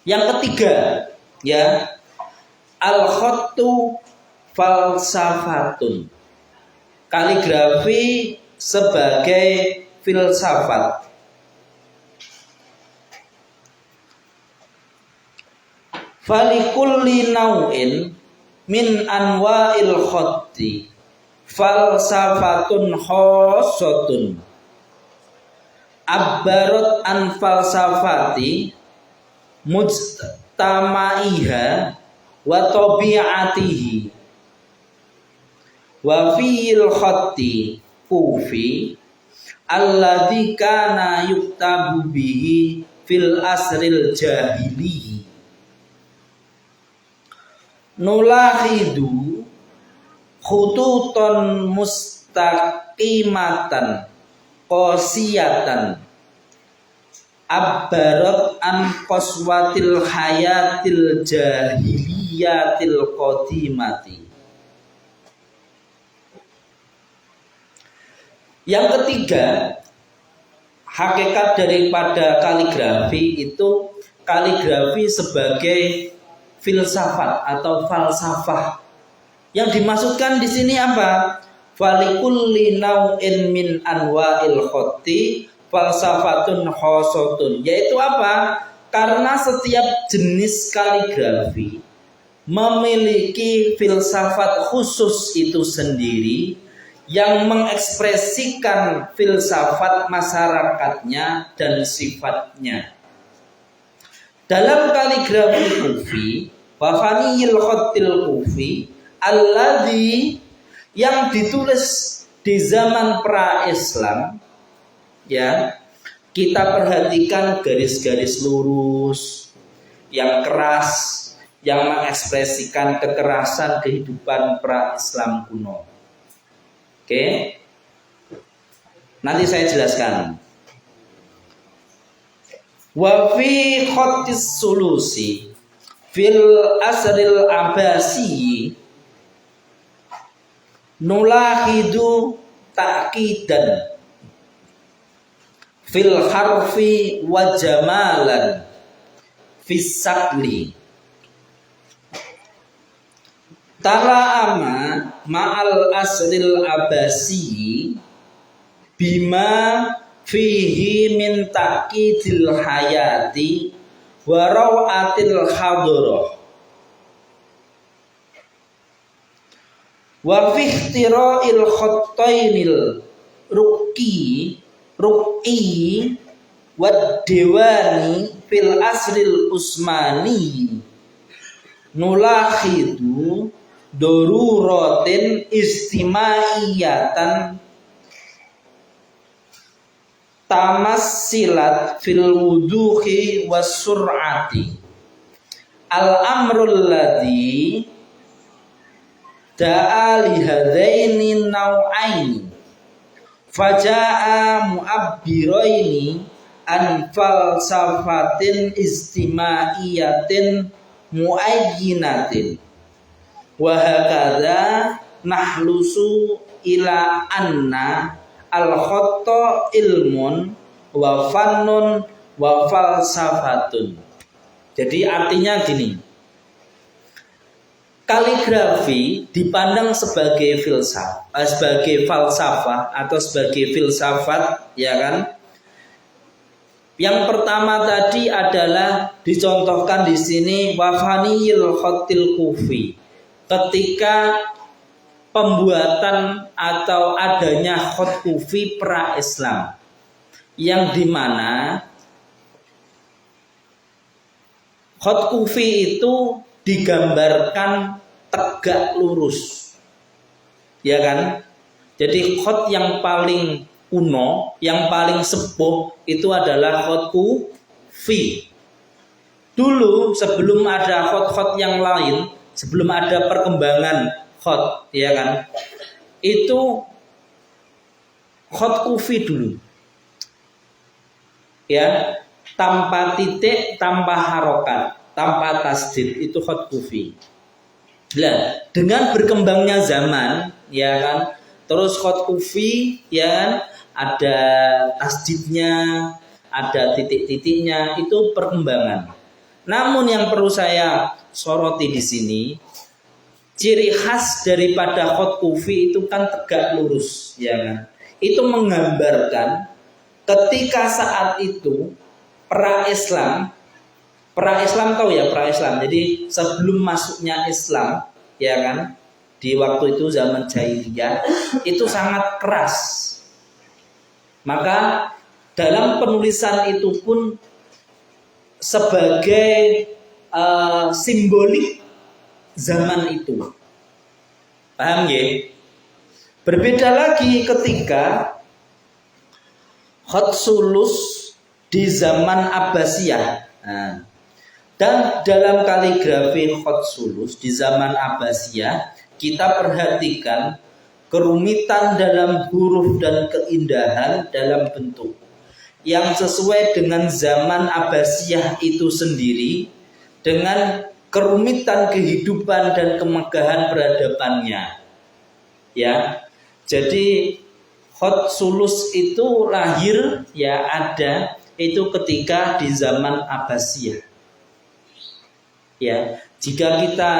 Yang ketiga, ya, al-khattu falsafatun. Kaligrafi sebagai filsafat. Falikulli nau'in min anwa'il khatti falsafatun khossatun abbarat an falsafati mujtamaiha wa tabi'atihi wa fil khatti kufi alladzi kana yuktabu bihi fil asril jahili nulahidu khututon mustaqimatan qasiyatan abbarat an qaswatil hayatil jahiliyatil qadimati. Yang ketiga, hakikat daripada kaligrafi itu kaligrafi sebagai filsafat atau falsafah. Yang dimaksudkan di sini apa? Falikulli nau'in min anwa'il khatti falsafatun khossatun. Yaitu apa? Karena setiap jenis kaligrafi memiliki filsafat khusus itu sendiri yang mengekspresikan filsafat masyarakatnya dan sifatnya. Dalam kaligrafi kufi, wafaniyil khattil kufi, alladzi yang ditulis di zaman pra-Islam, ya, kita perhatikan garis-garis lurus yang keras, yang mengekspresikan kekerasan kehidupan pra-Islam kuno. Oke. Nanti saya jelaskan. Wa fi khattis sulusi fil asril abasi nulahidu ta'kidan fil harfi wa jamalan fis sakli tala'ama ma'al asril abasi bima fihi min ta'kidil hayati wa rawatil hadrah wa fi ihtira'il khattainil ruqi wad dewani fil asril usmani nulakhidu daruratin istimaiyatan tamassilat fil wuduhi was sur'ati al amrul ladzi da'a li hadaini nau'aini faja'a mu'abbiraini an falsafatin istimaiyatin muayyinatin wa hakadha nahlusu ila anna al-khatta ilmun wa fannun wa falsafatun. Jadi artinya gini, kaligrafi dipandang sebagai falsafah atau sebagai filsafat, ya kan? Yang pertama tadi adalah dicontohkan di sini wafaniyil khatil kufi, ketika pembuatan atau adanya khat kufi pra-Islam, yang dimana khat kufi itu digambarkan tegak lurus, ya kan? Jadi khat yang paling kuno, yang paling sepuh itu adalah khat kufi. Dulu sebelum ada khat-khat yang lain, sebelum ada perkembangan khat, ya kan? Itu khat kufi dulu. Ya, tanpa titik, tanpa harokat, tanpa tasdid, itu khat kufi. Nah, dengan berkembangnya zaman, ya kan? Terus khat kufi, ya kan? Ada tasdidnya, ada titik-titiknya, itu perkembangan. Namun yang perlu saya soroti di sini, ciri khas daripada khat kufi itu kan tegak lurus, ya kan? Itu menggambarkan ketika saat itu pra-Islam tahu ya, pra-Islam. Jadi sebelum masuknya Islam, ya kan? Di waktu itu zaman jahiliyah itu sangat keras. Maka dalam penulisan itu pun sebagai simbolik zaman itu. Paham ya? Berbeda lagi ketika khat sulus di zaman Abbasiyah. Nah, dan dalam kaligrafi khat sulus di zaman Abbasiyah, kita perhatikan kerumitan dalam huruf dan keindahan dalam bentuk yang sesuai dengan zaman Abbasiyah itu sendiri, dengan kerumitan kehidupan dan kemegahan peradabannya. Ya, jadi khat sulus itu lahir, ya ada itu ketika di zaman Abbasiyah. Ya, jika kita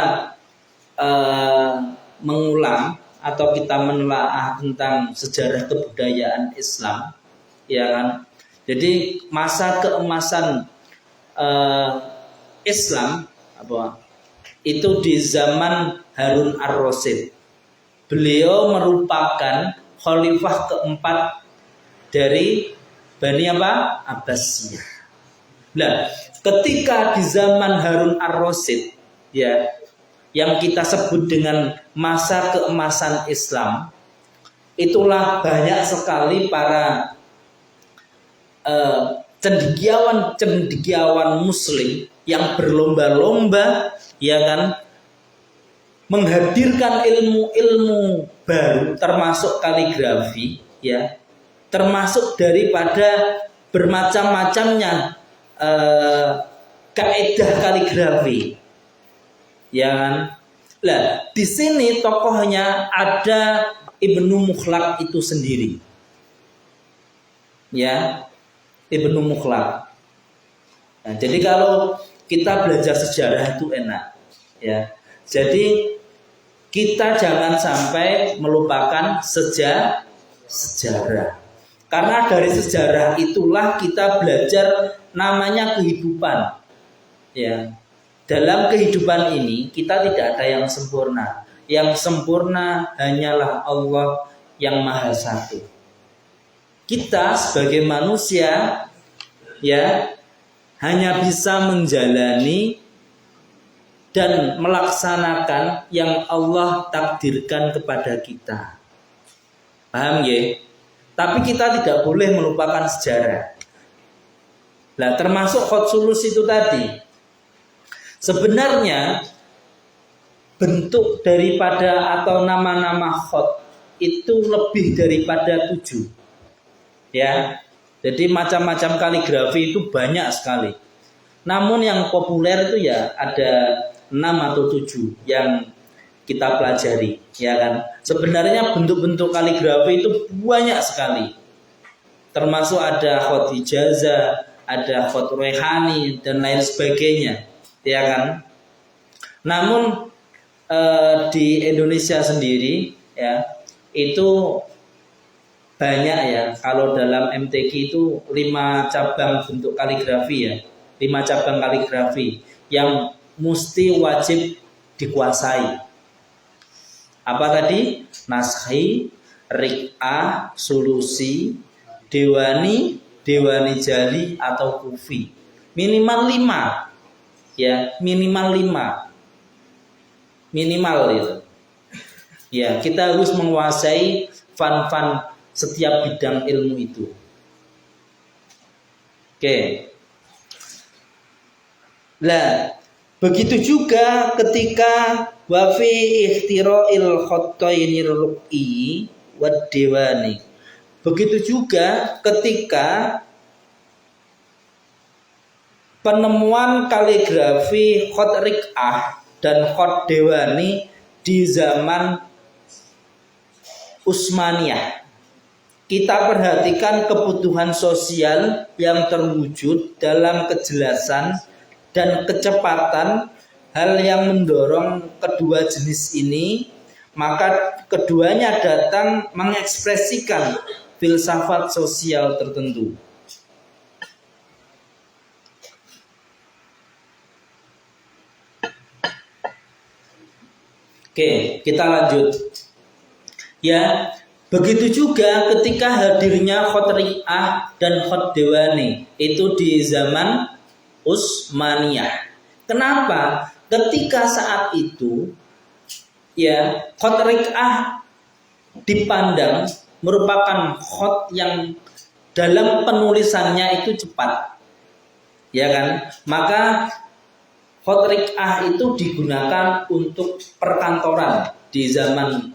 mengulang atau kita menelaah tentang sejarah kebudayaan Islam, ya kan? Jadi masa keemasan Islam itu di zaman Harun ar-Rasyid. Beliau merupakan khalifah keempat dari Bani Abbasiyah. Nah, ketika di zaman Harun ar-Rasyid, ya, yang kita sebut dengan masa keemasan Islam, itulah banyak sekali para cendekiawan Muslim, yang berlomba-lomba, ya kan, menghadirkan ilmu-ilmu baru termasuk kaligrafi, ya, termasuk daripada bermacam-macamnya kaidah kaligrafi, ya kan. Lah, di sini tokohnya ada Ibnu Mukhlaq itu sendiri. Ya, Ibnu Mukhlaq. Nah, jadi kalau kita belajar sejarah itu enak, ya. Jadi kita jangan sampai melupakan sejarah. Karena dari sejarah itulah kita belajar namanya kehidupan. Ya. Dalam kehidupan ini kita tidak ada yang sempurna. Yang sempurna hanyalah Allah yang Maha Satu. Kita sebagai manusia, ya, hanya bisa menjalani dan melaksanakan yang Allah takdirkan kepada kita. Paham ya? Tapi kita tidak boleh melupakan sejarah. Nah, termasuk Khotsulus itu tadi. Sebenarnya bentuk daripada atau nama-nama khot itu lebih daripada 7. Ya. Jadi macam-macam kaligrafi itu banyak sekali. Namun yang populer itu ya ada 6 atau 7 yang kita pelajari, ya kan. Sebenarnya bentuk-bentuk kaligrafi itu banyak sekali. Termasuk ada khot ijazah, ada khot rehani dan lain sebagainya, ya kan. Namun di Indonesia sendiri, ya, itu banyak, ya. Kalau dalam MTQ itu 5 cabang bentuk kaligrafi, ya, 5 cabang kaligrafi yang mesti wajib dikuasai. Apa tadi? Naskhi, Riq'ah, Sulusi, Dewani, Dewani Jali atau Kufi. Minimal 5. Ya, minimal 5. Minimal itu. Ya, kita harus menguasai fan-fan setiap bidang ilmu itu. Oke. Lah, begitu juga ketika wa fi ihtira'il khattainir ruqi wad dewani. Begitu juga ketika penemuan kaligrafi khot riq'ah dan khot dewani di zaman Utsmaniyah. Kita perhatikan kebutuhan sosial yang terwujud dalam kejelasan dan kecepatan, hal yang mendorong kedua jenis ini, maka keduanya datang mengekspresikan filsafat sosial tertentu. Oke, kita lanjut. Ya, begitu juga ketika hadirnya khot riq'ah dan khot dewani itu di zaman Utsmaniyah. Kenapa? Ketika saat itu, ya, khot riq'ah dipandang merupakan khot yang dalam penulisannya itu cepat, ya kan? Maka khot riq'ah itu digunakan untuk perkantoran di zaman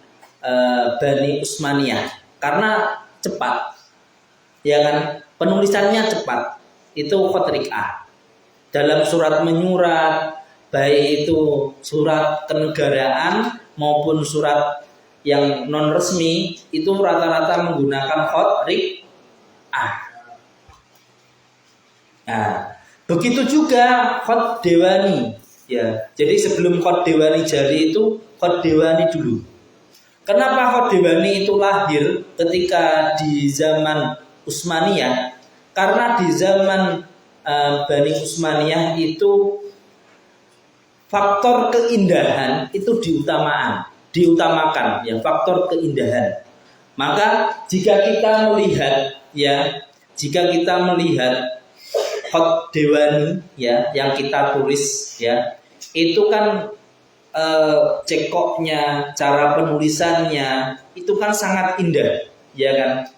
Bani Utsmaniyah karena cepat, ya kan? Penulisannya cepat. Itu khot riq'ah. Dalam surat menyurat, baik itu surat kenegaraan maupun surat yang non resmi, itu rata-rata menggunakan khot riq'ah. Nah, begitu juga khot dewani, ya. Jadi sebelum khot dewani jali itu khot dewani dulu. Kenapa khot dewani itu lahir ketika di zaman Utsmaniyah? Karena di zaman Bani Utsmaniyah itu faktor keindahan itu diutamakan, ya, faktor keindahan. Maka jika kita melihat khot dewani, ya, yang kita tulis, ya, itu kan cekoknya, cara penulisannya itu kan sangat indah, ya kan?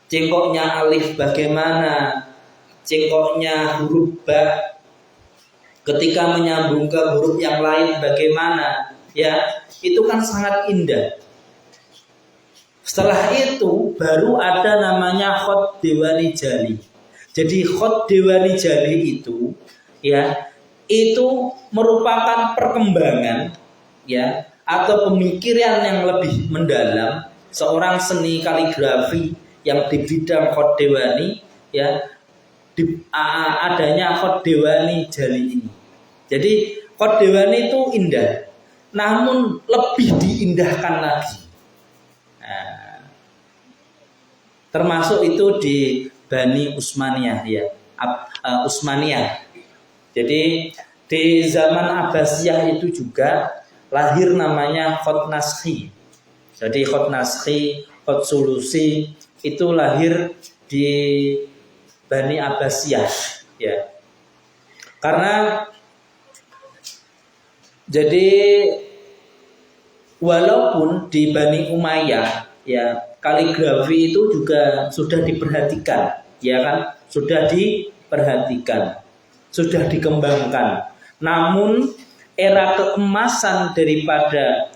Cekoknya alif bagaimana, cekoknya huruf ba, ketika menyambung ke huruf yang lain bagaimana, ya, itu kan sangat indah. Setelah itu baru ada namanya khot Dewani Jali. Jadi khot Dewani Jali itu, ya, itu merupakan perkembangan, ya, atau pemikiran yang lebih mendalam seorang seni kaligrafi yang di bidang khot Dewani, ya, adanya khot Dewani Jali ini. Jadi khot Dewani itu indah, namun lebih diindahkan lagi. Nah, termasuk itu di Bani Utsmaniyah, ya, Utsmaniyah. Jadi di zaman Abbasiyah itu juga lahir namanya khot naskhi. Jadi khot naskhi, khot sulusi itu lahir di Bani Abbasiyah, ya. Karena jadi walaupun di Bani Umayyah, ya, kaligrafi itu juga sudah diperhatikan, ya kan, sudah diperhatikan, sudah dikembangkan. Namun era keemasan daripada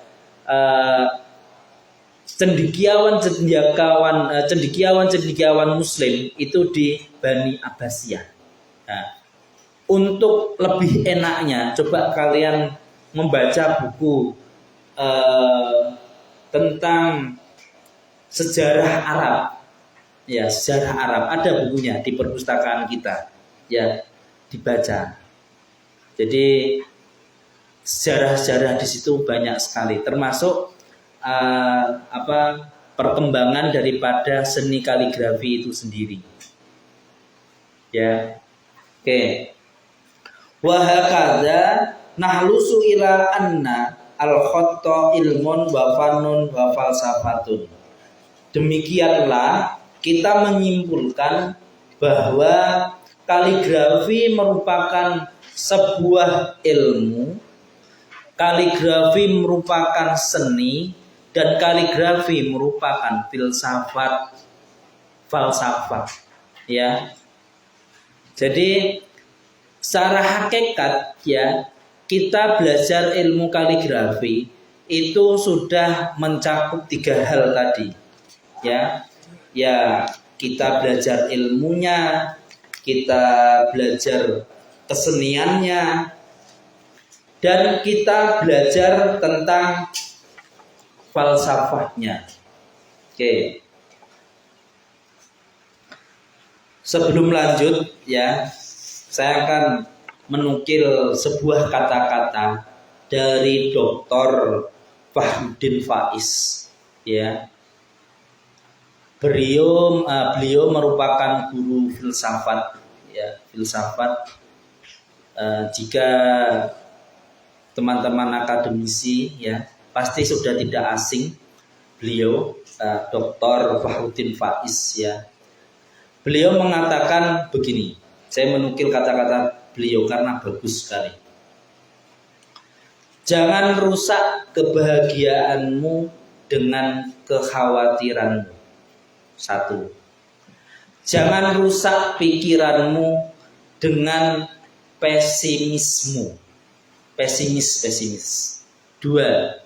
cendekiawan Muslim itu di Bani Abbasiyah. Nah, untuk lebih enaknya, coba kalian membaca buku tentang sejarah Arab, ya, sejarah Arab, ada bukunya di perpustakaan kita, ya, dibaca. Jadi sejarah-sejarah di situ banyak sekali, termasuk perkembangan daripada seni kaligrafi itu sendiri, ya. Oke. Wa hakadza nahlusu ila anna al-khatta ilmun wa fannun wa falsafatun. Demikianlah kita menyimpulkan bahwa kaligrafi merupakan sebuah ilmu, kaligrafi merupakan seni, dan kaligrafi merupakan falsafah, ya. Jadi secara hakikat, ya, kita belajar ilmu kaligrafi itu sudah mencakup 3 hal tadi, ya. Ya, kita belajar ilmunya, kita belajar keseniannya, dan kita belajar tentang falsafahnya. Oke. Sebelum lanjut, ya, saya akan menukil sebuah kata-kata dari Dr. Fahrudin Faiz, ya. Beliau merupakan guru filsafat, ya, filsafat. Jika teman-teman akademisi, ya, pasti sudah tidak asing beliau, Dr. Fahrudin Faiz, ya. Beliau mengatakan begini, saya menukil kata-kata beliau karena bagus sekali. Jangan rusak kebahagiaanmu dengan kekhawatiranmu. 1. Jangan rusak pikiranmu dengan pesimismu. Pesimis. 2.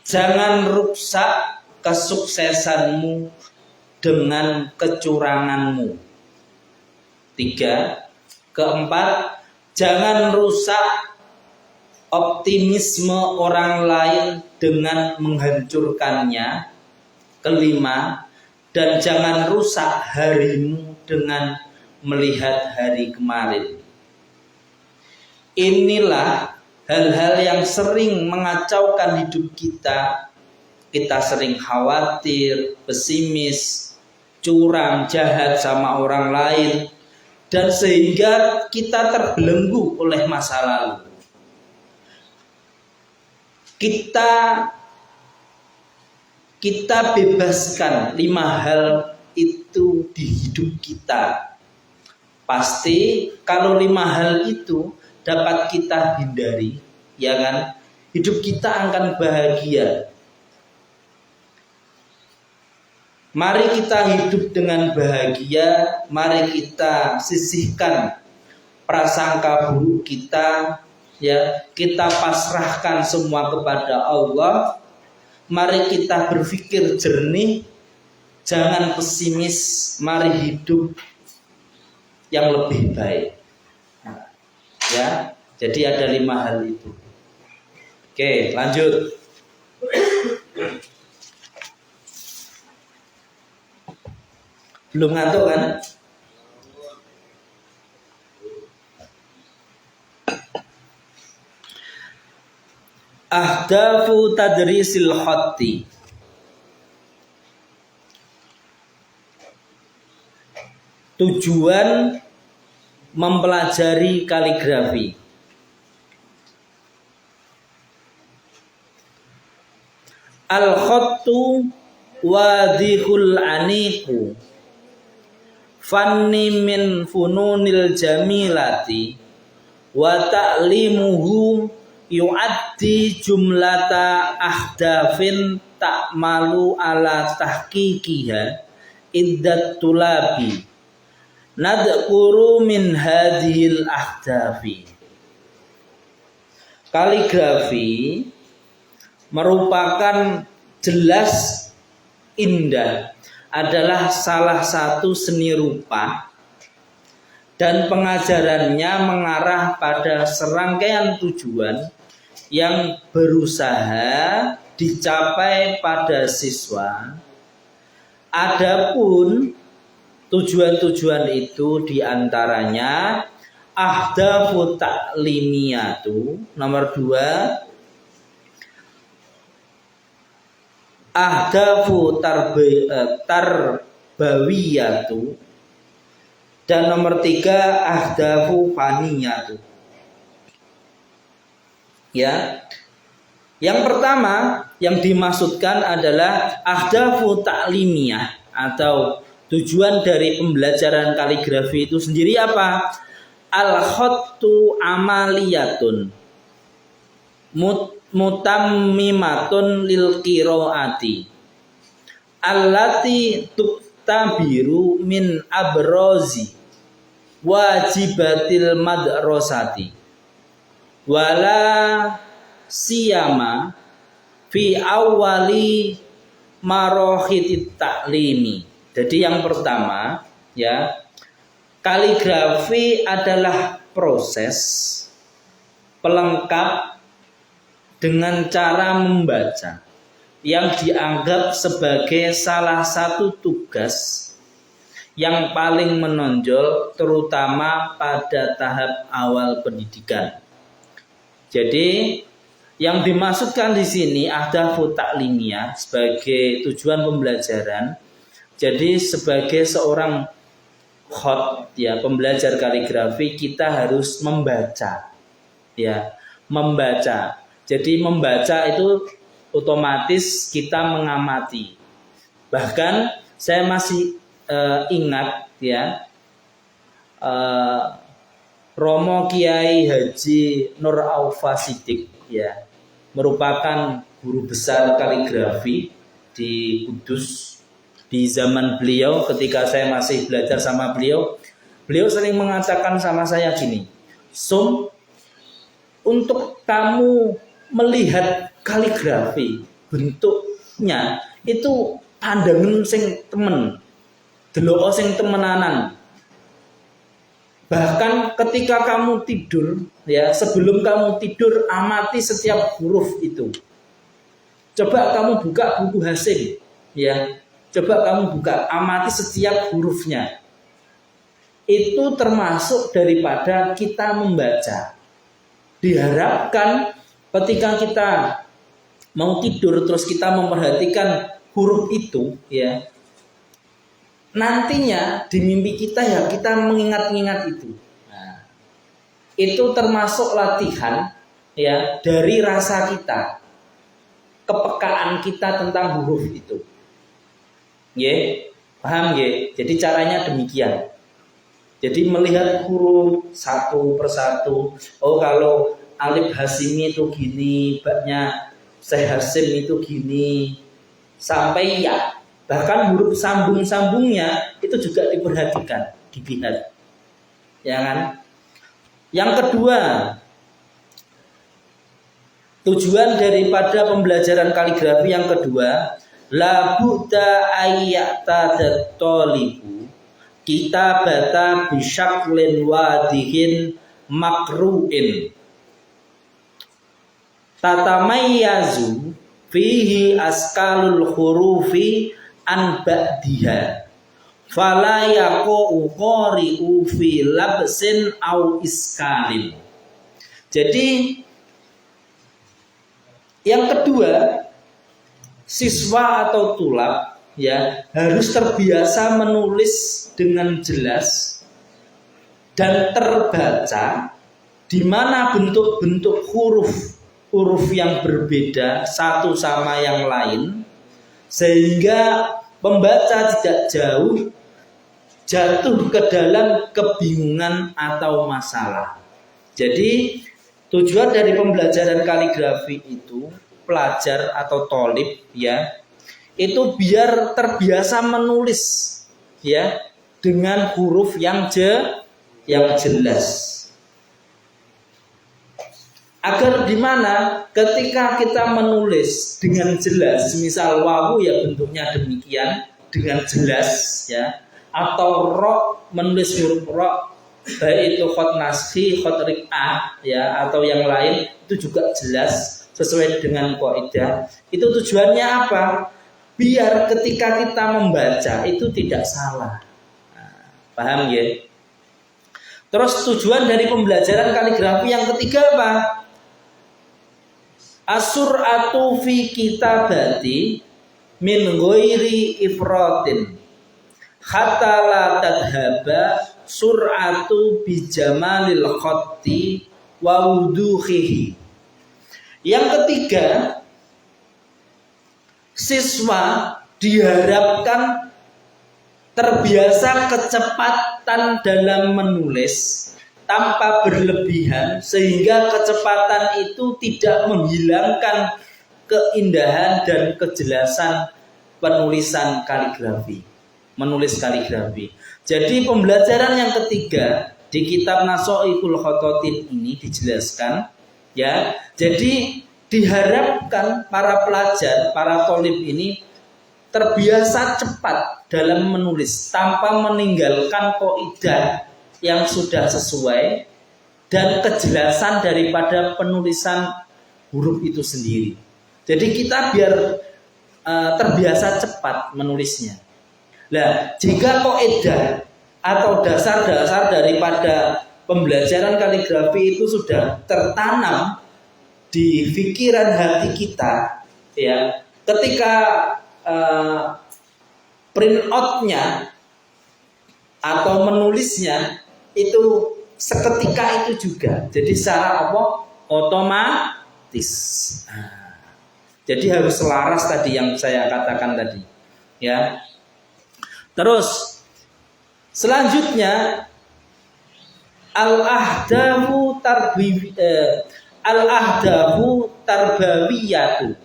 Jangan rusak kesuksesanmu dengan kecuranganmu. 3. Keempat, jangan rusak optimisme orang lain dengan menghancurkannya. 5. Dan jangan rusak harimu dengan melihat hari kemarin. Inilah hal-hal yang sering mengacaukan hidup kita. Kita sering khawatir, pesimis, curang, jahat sama orang lain, dan sehingga kita terbelenggu oleh masa lalu. Kita bebaskan 5 hal itu di hidup kita. Pasti kalau 5 hal itu dapat kita hindari, ya kan, hidup kita akan bahagia. Mari kita hidup dengan bahagia, mari kita sisihkan prasangka buruk kita, ya, kita pasrahkan semua kepada Allah. Mari kita berpikir jernih, jangan pesimis, mari hidup yang lebih baik. Nah, ya, jadi ada 5 hal itu. Oke, lanjut. Belum ngantuk kan? Ahdafu tadrisil khatti. Tujuan mempelajari kaligrafi. Al-khattu wadihul aniku fanni min fununil jamilati wa ta'limuhu yu'addi jumlata ahdafin ta'malu ala tahqiqiha iddat tulabi nadkuru min hadhil ahdafi. Kaligrafi merupakan jelas indah, adalah salah satu seni rupa dan pengajarannya mengarah pada serangkaian tujuan yang berusaha dicapai pada siswa. Adapun tujuan-tujuan itu diantaranya ahdafu ta'limiyatu, nomor 2 ahdafu tarbawiyatu, dan nomor 3 ahdafu faniyatu. Ya. Yang pertama yang dimaksudkan adalah ahdafu ta'limiyah atau tujuan dari pembelajaran kaligrafi itu sendiri apa? Al-khattu amaliyatun mutammimatun lil qiraati allati tuktabiru min abrozi wajibatil madrasati wala siyama fi awali marohitit taklimi. Jadi yang pertama, ya, kaligrafi adalah proses pelengkap dengan cara membaca yang dianggap sebagai salah satu tugas yang paling menonjol terutama pada tahap awal pendidikan. Jadi yang dimaksudkan di sini ahdafu ta'limiyah sebagai tujuan pembelajaran. Jadi sebagai seorang khat, ya, pembelajar kaligrafi, kita harus membaca, ya, membaca. Jadi membaca itu otomatis kita mengamati. Bahkan saya masih ingat, ya, Romo Kiai Haji Nur Aufa Sidik, ya, merupakan guru besar kaligrafi di Kudus. Di zaman beliau, ketika saya masih belajar sama beliau, beliau sering mengatakan sama saya gini, "Sum, untuk kamu melihat kaligrafi bentuknya itu pandangan sing temen, delok sing temenanan. Bahkan ketika kamu tidur, ya, sebelum kamu tidur amati setiap huruf itu. Coba kamu buka buku Hasim, ya. Coba kamu buka, amati setiap hurufnya. Itu termasuk daripada kita membaca. Diharapkan ketika kita mau tidur terus kita memperhatikan huruf itu, ya, nantinya di mimpi kita, ya, kita mengingat-ingat itu. Nah, itu termasuk latihan, ya, dari rasa kita, kepekaan kita tentang huruf itu. Ye, paham ye? Jadi caranya demikian. Jadi melihat huruf satu persatu. Oh, kalau alif Hasimi itu gini, baknya Syekh Hasim itu gini, sampai ya. Bahkan huruf sambung-sambungnya itu juga diperhatikan, dilihat. Ya kan? Yang kedua, tujuan daripada pembelajaran kaligrafi yang kedua, la budda ayyata talibu kitabata bisyaklin wadihin makru'in tatamayyazu fihi askalul hurufi an ba'diha fala yaqu qari'u fi labsin au iskalin. Jadi yang kedua, siswa atau tulab ya harus terbiasa menulis dengan jelas dan terbaca, di mana bentuk-bentuk huruf yang berbeda satu sama yang lain, sehingga pembaca tidak jatuh ke dalam kebingungan atau masalah. Jadi tujuan dari pembelajaran kaligrafi itu, pelajar atau tolib ya, itu biar terbiasa menulis ya dengan huruf yang jelas. Agar dimana ketika kita menulis dengan jelas, misal wawu ya bentuknya demikian dengan jelas ya, atau ro menulis huruf ro, baik itu khot naskhi, khot riq'ah ya, atau yang lain itu juga jelas sesuai dengan kaidah. Itu tujuannya apa? Biar ketika kita membaca itu tidak salah. Nah, paham ya? Terus tujuan dari pembelajaran kaligrafi yang ketiga apa? As-sur'atu fi kitabati min ghairi ifratin hatta la tadhaba sur'atu bi jamalil khatti wa wuduhihi. Yang ketiga, siswa diharapkan terbiasa kecepatan dalam menulis tanpa berlebihan, sehingga kecepatan itu tidak menghilangkan keindahan dan kejelasan penulisan kaligrafi, menulis kaligrafi. Jadi pembelajaran yang ketiga di kitab Nasoihul Khototin ini dijelaskan ya. Jadi diharapkan para pelajar, para tolib ini terbiasa cepat dalam menulis tanpa meninggalkan kaidah yang sudah sesuai dan kejelasan daripada penulisan huruf itu sendiri. Jadi kita biar terbiasa cepat menulisnya. Nah, jika kaidah atau dasar-dasar daripada pembelajaran kaligrafi itu sudah tertanam di pikiran hati kita, ya, ketika print out-nya atau menulisnya itu seketika itu juga. Jadi secara apa? Otomatis. Nah, jadi harus selaras tadi yang saya katakan tadi, ya. Terus selanjutnya al-ahdafu tarbawiyatu.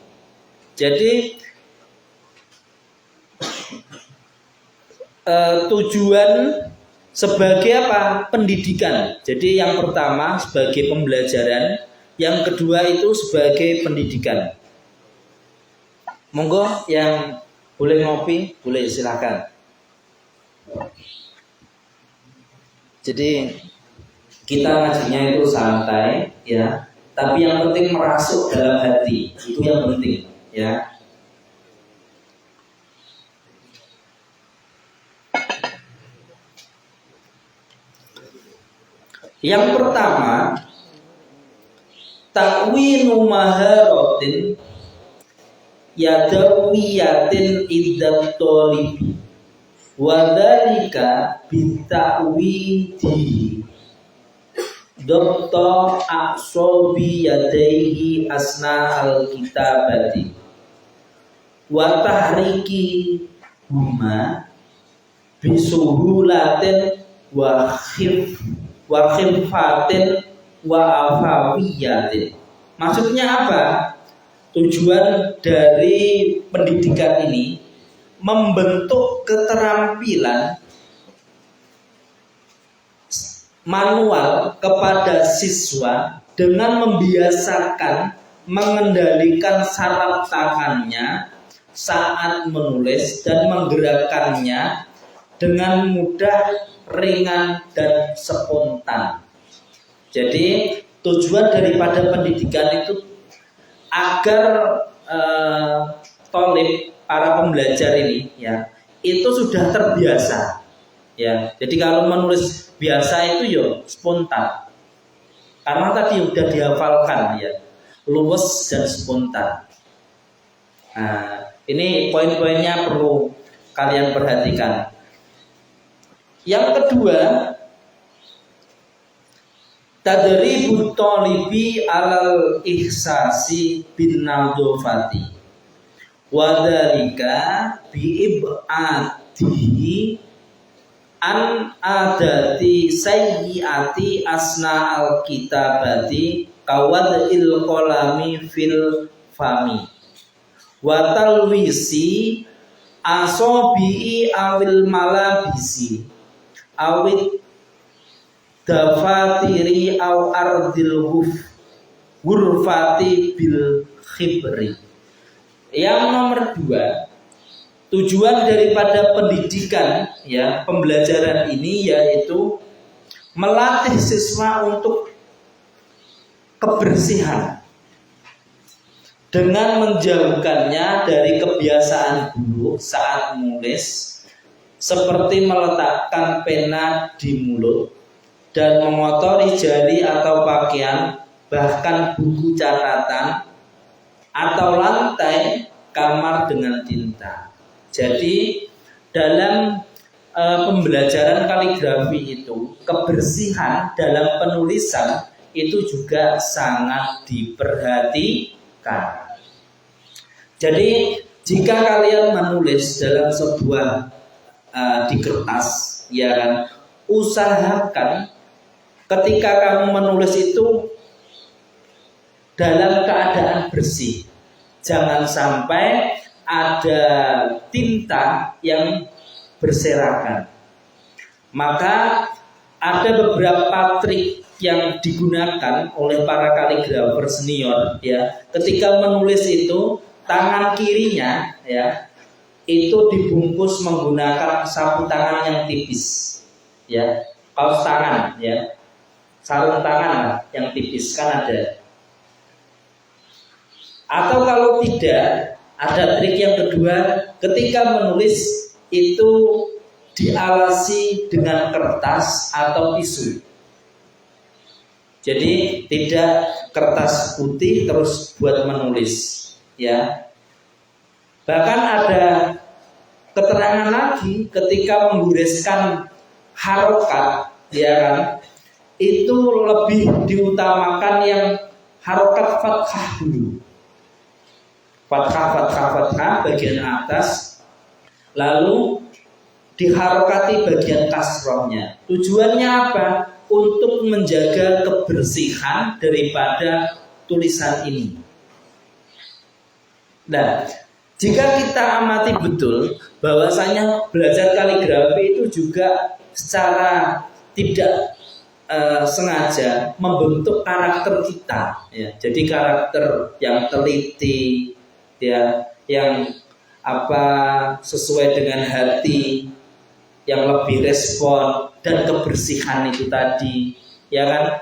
Jadi tujuan sebagai apa? Pendidikan. Jadi yang pertama sebagai pembelajaran, yang kedua itu sebagai pendidikan. Monggo yang boleh ngopi, boleh silakan. Jadi kita ngajinya itu santai ya, tapi yang penting merasuk dalam hati, itu yang penting ya. Yang pertama, takwinu maharatin yadawiyatin iddat talibi wa dzalika bita'widi dokta aqsabi yadaihi asna al-kitabati wa tahriki huma bisuhulatin wa khilfatin wa afawiyatin. Maksudnya apa? Tujuan dari pendidikan ini membentuk keterampilan manual kepada siswa dengan membiasakan mengendalikan saraf tangannya saat menulis dan menggerakkannya dengan mudah, ringan, dan spontan. Jadi tujuan daripada pendidikan itu agar tolib, para pembelajar ini ya, itu sudah terbiasa ya. Jadi kalau menulis biasa itu ya spontan, karena tadi udah dihafalkan ya, luwes dan spontan. Nah, ini poin-poinnya perlu kalian perhatikan. Yang kedua, tadribut thalibi alal ihsasi bin nadhafati wa dzalika bi ib'adihi an adati sayyiati asna al kitabati kawadil qalami fil fami wa talwisi asobi awil malabisi awit dafatiri aw ardil hurfati bil khibri. Yang nomor 2, tujuan daripada pendidikan ya, pembelajaran ini yaitu melatih siswa untuk kebersihan dengan menjauhkannya dari kebiasaan buruk saat menulis, seperti meletakkan pena di mulut dan mengotori jari atau pakaian, bahkan buku catatan atau lantai kamar dengan tinta. Jadi dalam pembelajaran kaligrafi itu, kebersihan dalam penulisan itu juga sangat diperhatikan. Jadi jika kalian menulis dalam sebuah di kertas, ya kan, usahakan ketika kamu menulis itu dalam keadaan bersih. Jangan sampai ada tinta yang berserakan. Maka ada beberapa trik yang digunakan oleh para kaligrafer senior ya. Ketika menulis itu, tangan kirinya ya itu dibungkus menggunakan sapu tangan yang tipis ya, kaos tangan ya, sarung tangan yang tipis kan ada. Atau kalau tidak, ada trik yang kedua, ketika menulis itu dialasi dengan kertas atau tisu. Jadi tidak kertas putih terus buat menulis ya. Bahkan ada keterangan lagi ketika menggoreskan harokat ya kan, itu lebih diutamakan yang harokat fathah dulu. Fathah bagian atas, lalu diharokati bagian kasrohnya. Tujuannya apa? Untuk menjaga kebersihan daripada tulisan ini. Nah, jika kita amati betul bahwasanya belajar kaligrafi itu juga secara tidak sengaja membentuk karakter kita ya. Jadi karakter yang teliti ya, yang sesuai dengan hati, yang lebih respon, dan kebersihan itu tadi ya kan,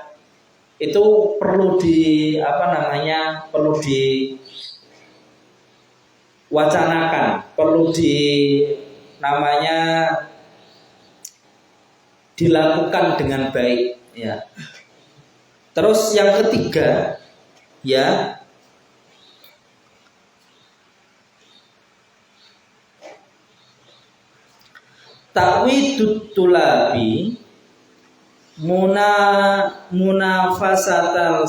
itu perlu perlu diwacanakan, perlu dilakukan dengan baik ya. Terus yang ketiga ya, ta'widut tulabi munafasatal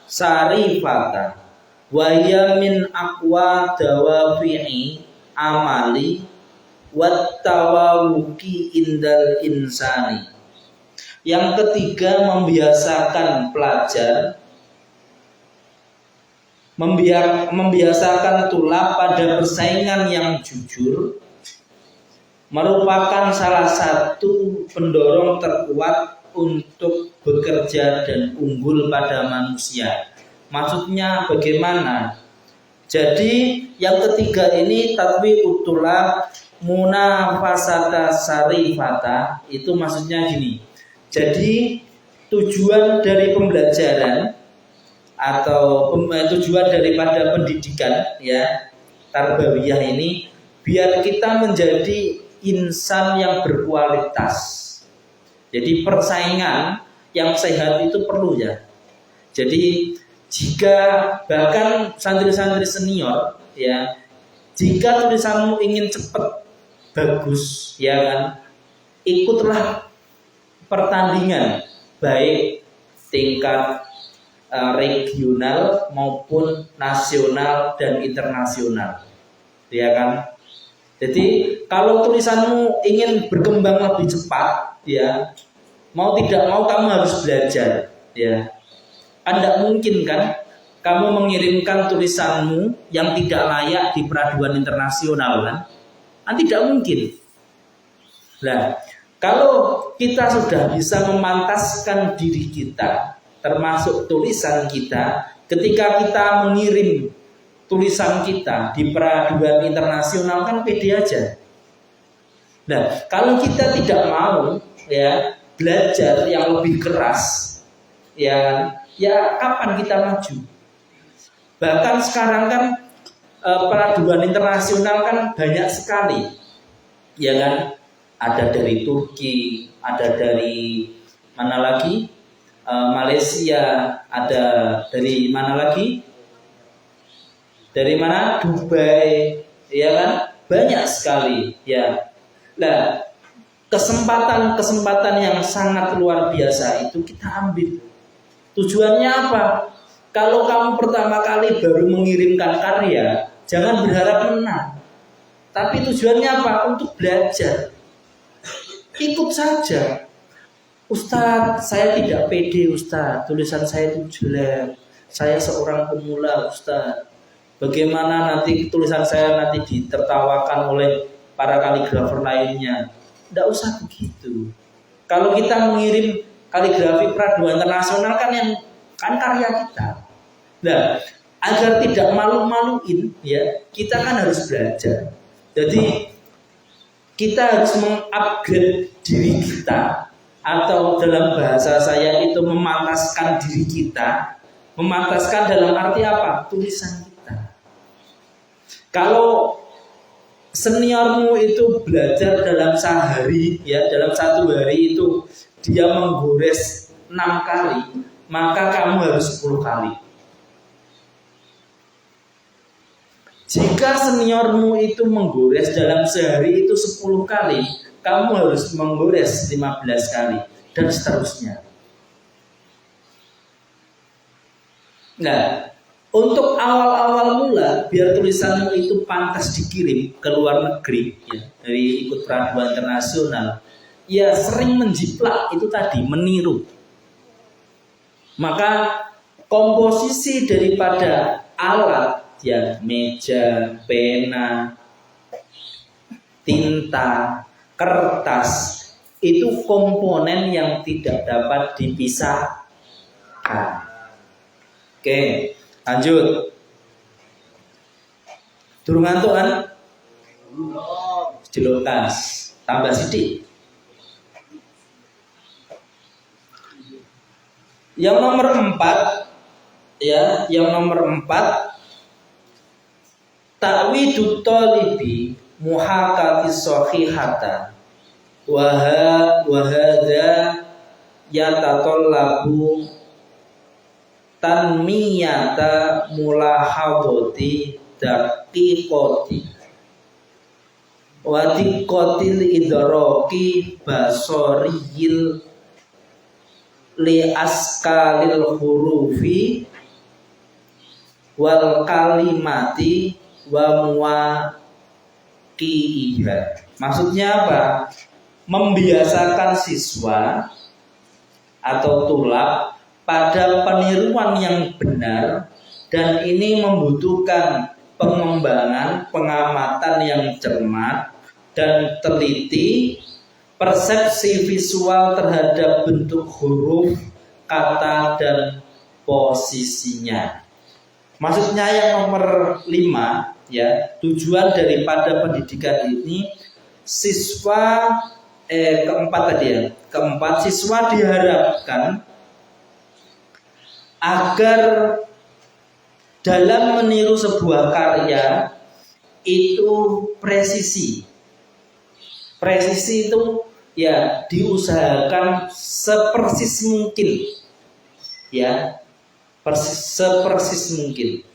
sarifata wa hiya min aqwa dawafi'i amali wat tawawuki indal insani. Yang ketiga, membiasakan pelajar, membiasakan tulab pada persaingan yang jujur merupakan salah satu pendorong terkuat untuk bekerja dan unggul pada manusia. Maksudnya bagaimana? Jadi yang ketiga ini tatwi utulab munafasata sarifata, itu maksudnya gini. Jadi tujuan dari pembelajaran atau tujuan daripada pendidikan ya tarbawiyah ini biar kita menjadi insan yang berkualitas. Jadi persaingan yang sehat itu perlu ya. Jadi jika bahkan santri-santri senior ya, jika tulisanmu ingin cepat bagus ya kan, ikutlah pertandingan baik tingkat regional maupun nasional dan internasional ya kan. Jadi kalau tulisanmu ingin berkembang lebih cepat ya, mau tidak mau kamu harus belajar ya. Kan tidak mungkin kan kamu mengirimkan tulisanmu yang tidak layak di peraduan internasional kan tidak mungkin. Nah, kalau kita sudah bisa memantaskan diri kita, termasuk tulisan kita, ketika kita mengirim tulisan kita di peraduan internasional kan pede aja. Nah, kalau kita tidak mau ya belajar yang lebih keras, ya kapan kita maju? Bahkan sekarang kan peraduan internasional kan banyak sekali, ya kan? Ada dari Turki, ada dari mana lagi? Malaysia, ada dari mana lagi? Dari mana? Dubai, ya kan? Banyak sekali, ya. Nah, kesempatan yang sangat luar biasa itu kita ambil. Tujuannya apa? Kalau kamu pertama kali baru mengirimkan karya, jangan berharap menang. Tapi tujuannya apa? Untuk belajar. Ikut saja. Ustadz, saya tidak pede Ustadz, tulisan saya itu jelek. Saya seorang pemula Ustadz. Bagaimana nanti tulisan saya nanti ditertawakan oleh para kaligrafer lainnya? Tidak usah begitu. Kalau kita mengirim kaligrafi peraduan internasional kan karya kita. Nah, agar tidak malu-maluin ya, kita kan harus belajar. Jadi kita harus mengupgrade diri kita, atau dalam bahasa saya itu memantaskan diri kita. Memantaskan dalam arti apa? Tulisan kita. Kalau seniormu itu belajar dalam sehari ya, dalam satu hari itu dia menggores 6 kali, maka kamu harus 10 kali. Jika seniormu itu menggores dalam sehari itu 10 kali, kamu harus menggores 15 kali dan seterusnya. Nah, untuk awal-awal mula biar tulisanmu itu pantas dikirim ke luar negeri ya, dari ikut peraduan internasional, ya sering menjiplak itu tadi, meniru. Maka komposisi daripada alat ya, meja, pena, tinta, kertas, itu komponen yang tidak dapat dipisahkan. Oke, lanjut. Durung ngantuk kan? Jelokas, tambah sidik. Yang nomor 4 ya, yang nomor 4 ta'widut thalibi muhakati sahihata wa hadza yatatallabu tanmiyata mulahadati daqiqati wa diqqatil idraki basariyil li askalil hurufi wal kalimati wa muwaqi'iha. Maksudnya apa? Membiasakan siswa atau tulab pada peniruan yang benar, dan ini membutuhkan pengembangan pengamatan yang cermat dan teliti persepsi visual terhadap bentuk huruf, kata, dan posisinya. Maksudnya yang nomor 5, ya, tujuan daripada pendidikan ini siswa keempat siswa diharapkan agar dalam meniru sebuah karya itu presisi itu ya diusahakan sepersis mungkin, ya, sepersis mungkin.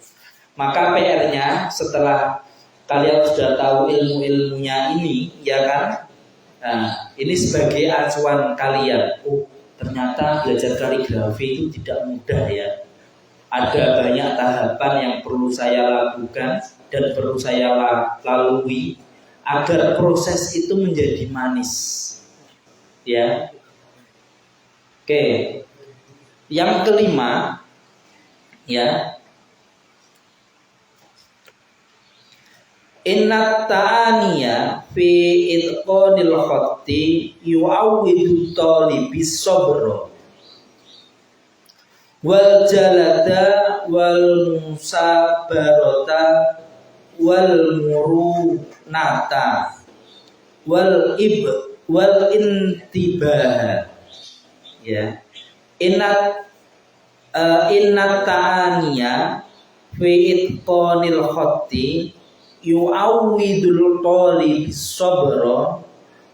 Maka PR-nya setelah kalian sudah tahu ilmu-ilmunya ini, ya kan? Nah, ini sebagai acuan kalian. Oh, ternyata belajar kaligrafi itu tidak mudah ya. Ada banyak tahapan yang perlu saya lakukan dan perlu saya lalui agar proses itu menjadi manis. Ya. Oke. Yang kelima, ya. Inna ta'aniya fi itqanil khatti yu'awwidu talibis sabra wal jalada wal musabarata wal murunata wal intibah. Ya. Inna ta'aniya fi itqanil khatti yu'awwidul talibis sabra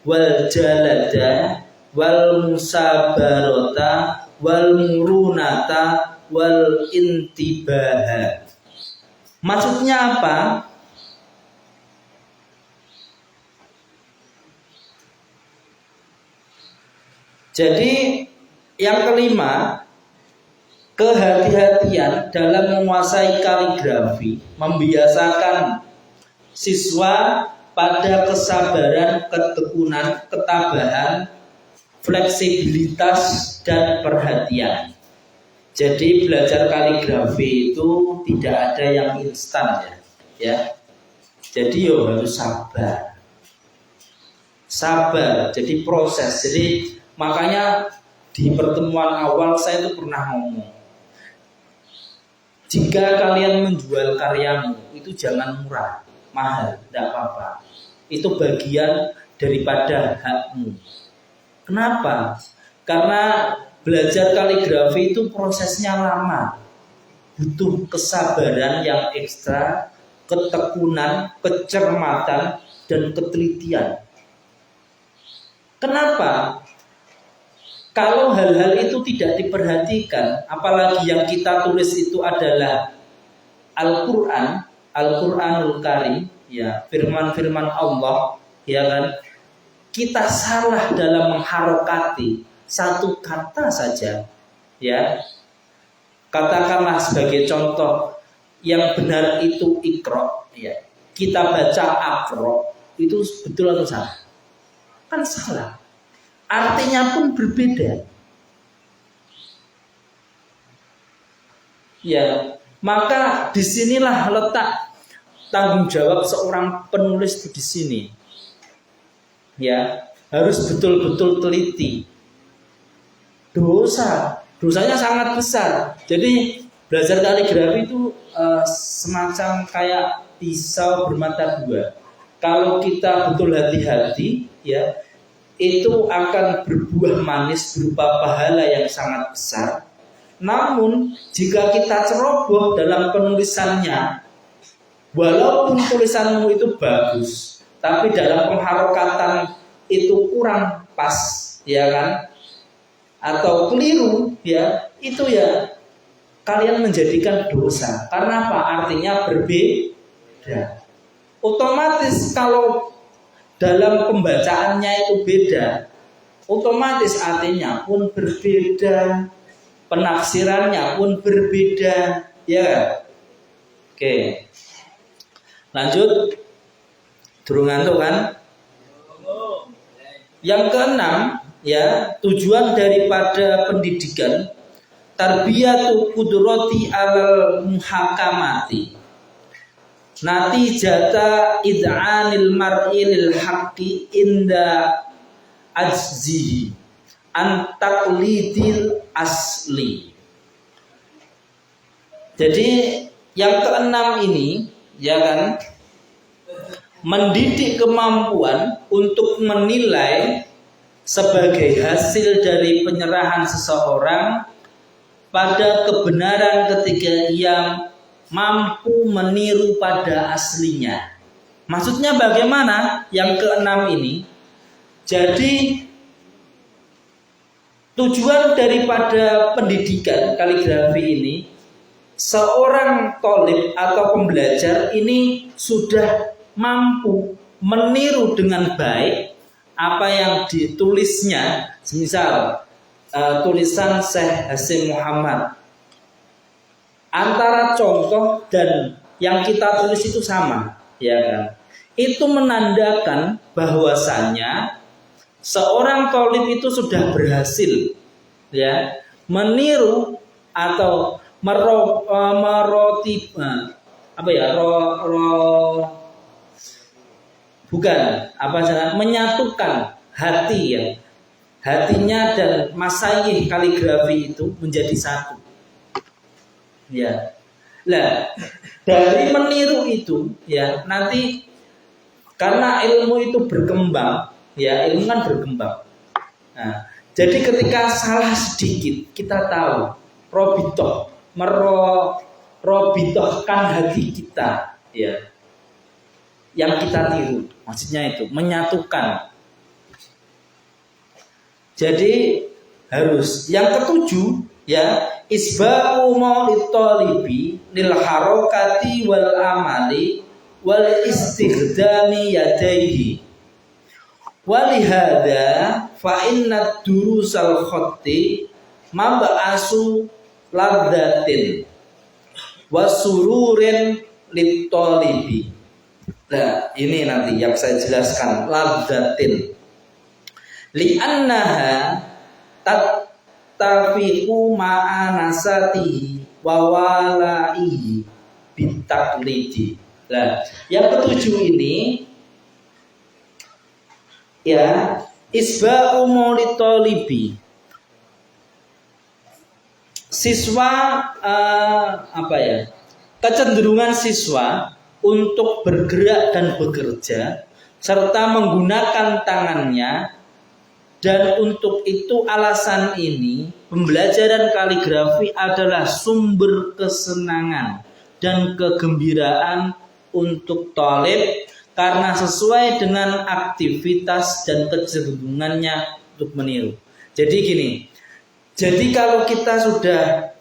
wal jalada wal musabarata wal murunata wal intibah. Maksudnya apa? Jadi yang kelima, kehati-hatian dalam menguasai kaligrafi, membiasakan siswa pada kesabaran, ketekunan, ketabahan, fleksibilitas, dan perhatian. Jadi belajar kaligrafi itu tidak ada yang instan ya. Jadi harus sabar. Jadi proses. Jadi makanya di pertemuan awal saya itu pernah ngomong, jika kalian menjual karyamu itu jangan murah, mahal, tidak apa-apa. Itu bagian daripada hakmu. Kenapa? Karena belajar kaligrafi itu prosesnya lama, butuh kesabaran yang ekstra, ketekunan, kecermatan, dan ketelitian. Kenapa? Kalau hal-hal itu tidak diperhatikan, apalagi yang kita tulis itu adalah Al-Qur'anul Karim, ya, firman-firman Allah, ya kan? Kita salah dalam mengharokati satu kata saja, ya. Katakanlah sebagai contoh, yang benar itu ikro, ya. Kita baca akro, itu betul atau salah? Kan salah. Artinya pun berbeda. Ya, maka disinilah letak tanggung jawab seorang penulis di sini. Ya, harus betul-betul teliti. Dosanya sangat besar. Jadi belajar kaligrafi itu semacam kayak pisau bermata dua. Kalau kita betul hati-hati, ya, itu akan berbuah manis berupa pahala yang sangat besar. Namun jika kita ceroboh dalam penulisannya, walaupun tulisanmu itu bagus, tapi dalam pengharokatan itu kurang pas, ya kan? Atau keliru, ya, itu ya kalian menjadikan dosa. Karena apa? Artinya berbeda. Otomatis kalau dalam pembacaannya itu beda, otomatis artinya pun berbeda, penafsirannya pun berbeda, ya. Oke, lanjut. Durung ngantuk kan? Yang keenam, ya, tujuan daripada pendidikan tarbiyatu qudrati alal muhakamati. Natijata id'anil mar'i lil haqqi inda ajzihi an taqlidil asli. Jadi yang keenam ini ya kan, mendidik kemampuan untuk menilai sebagai hasil dari penyerahan seseorang pada kebenaran ketika ia mampu meniru pada aslinya. Maksudnya bagaimana? Yang keenam ini. Jadi tujuan daripada pendidikan kaligrafi ini, seorang thalib atau pembelajar ini sudah mampu meniru dengan baik apa yang ditulisnya. Misal tulisan Syekh Hasyim Muhammad, antara contoh dan yang kita tulis itu sama, ya kan? Itu menandakan bahwasanya seorang thalib itu sudah berhasil ya meniru atau menyatukan hati ya, hatinya dan masyayikh kaligrafi itu menjadi satu. Ya. Nah, dari meniru itu ya nanti karena ilmu itu berkembang, ya ilmu kan berkembang. Nah, jadi ketika salah sedikit kita tahu robitoh merobitohkan hati kita ya, yang kita tiru, maksudnya itu menyatukan. Jadi harus yang ketujuh ya, isba'u maulid talibi lil harokati wal amali wal istighdami yadaihi walihada fa inna durusal khatti mab'asu ladzatin wasururin lit talibi. Nah, ini nanti yang saya jelaskan, ladzatin li'annaha tafiqu ma'anasatihi wa walaihi bitaklidi. Nah, yang ketujuh ini ya, isba'u maulid talibi. Siswa kecenderungan siswa untuk bergerak dan bekerja serta menggunakan tangannya. Dan untuk itu alasan ini pembelajaran kaligrafi adalah sumber kesenangan dan kegembiraan untuk thalib karena sesuai dengan aktivitas dan kecenderungannya untuk meniru. Jadi gini, jadi kalau kita sudah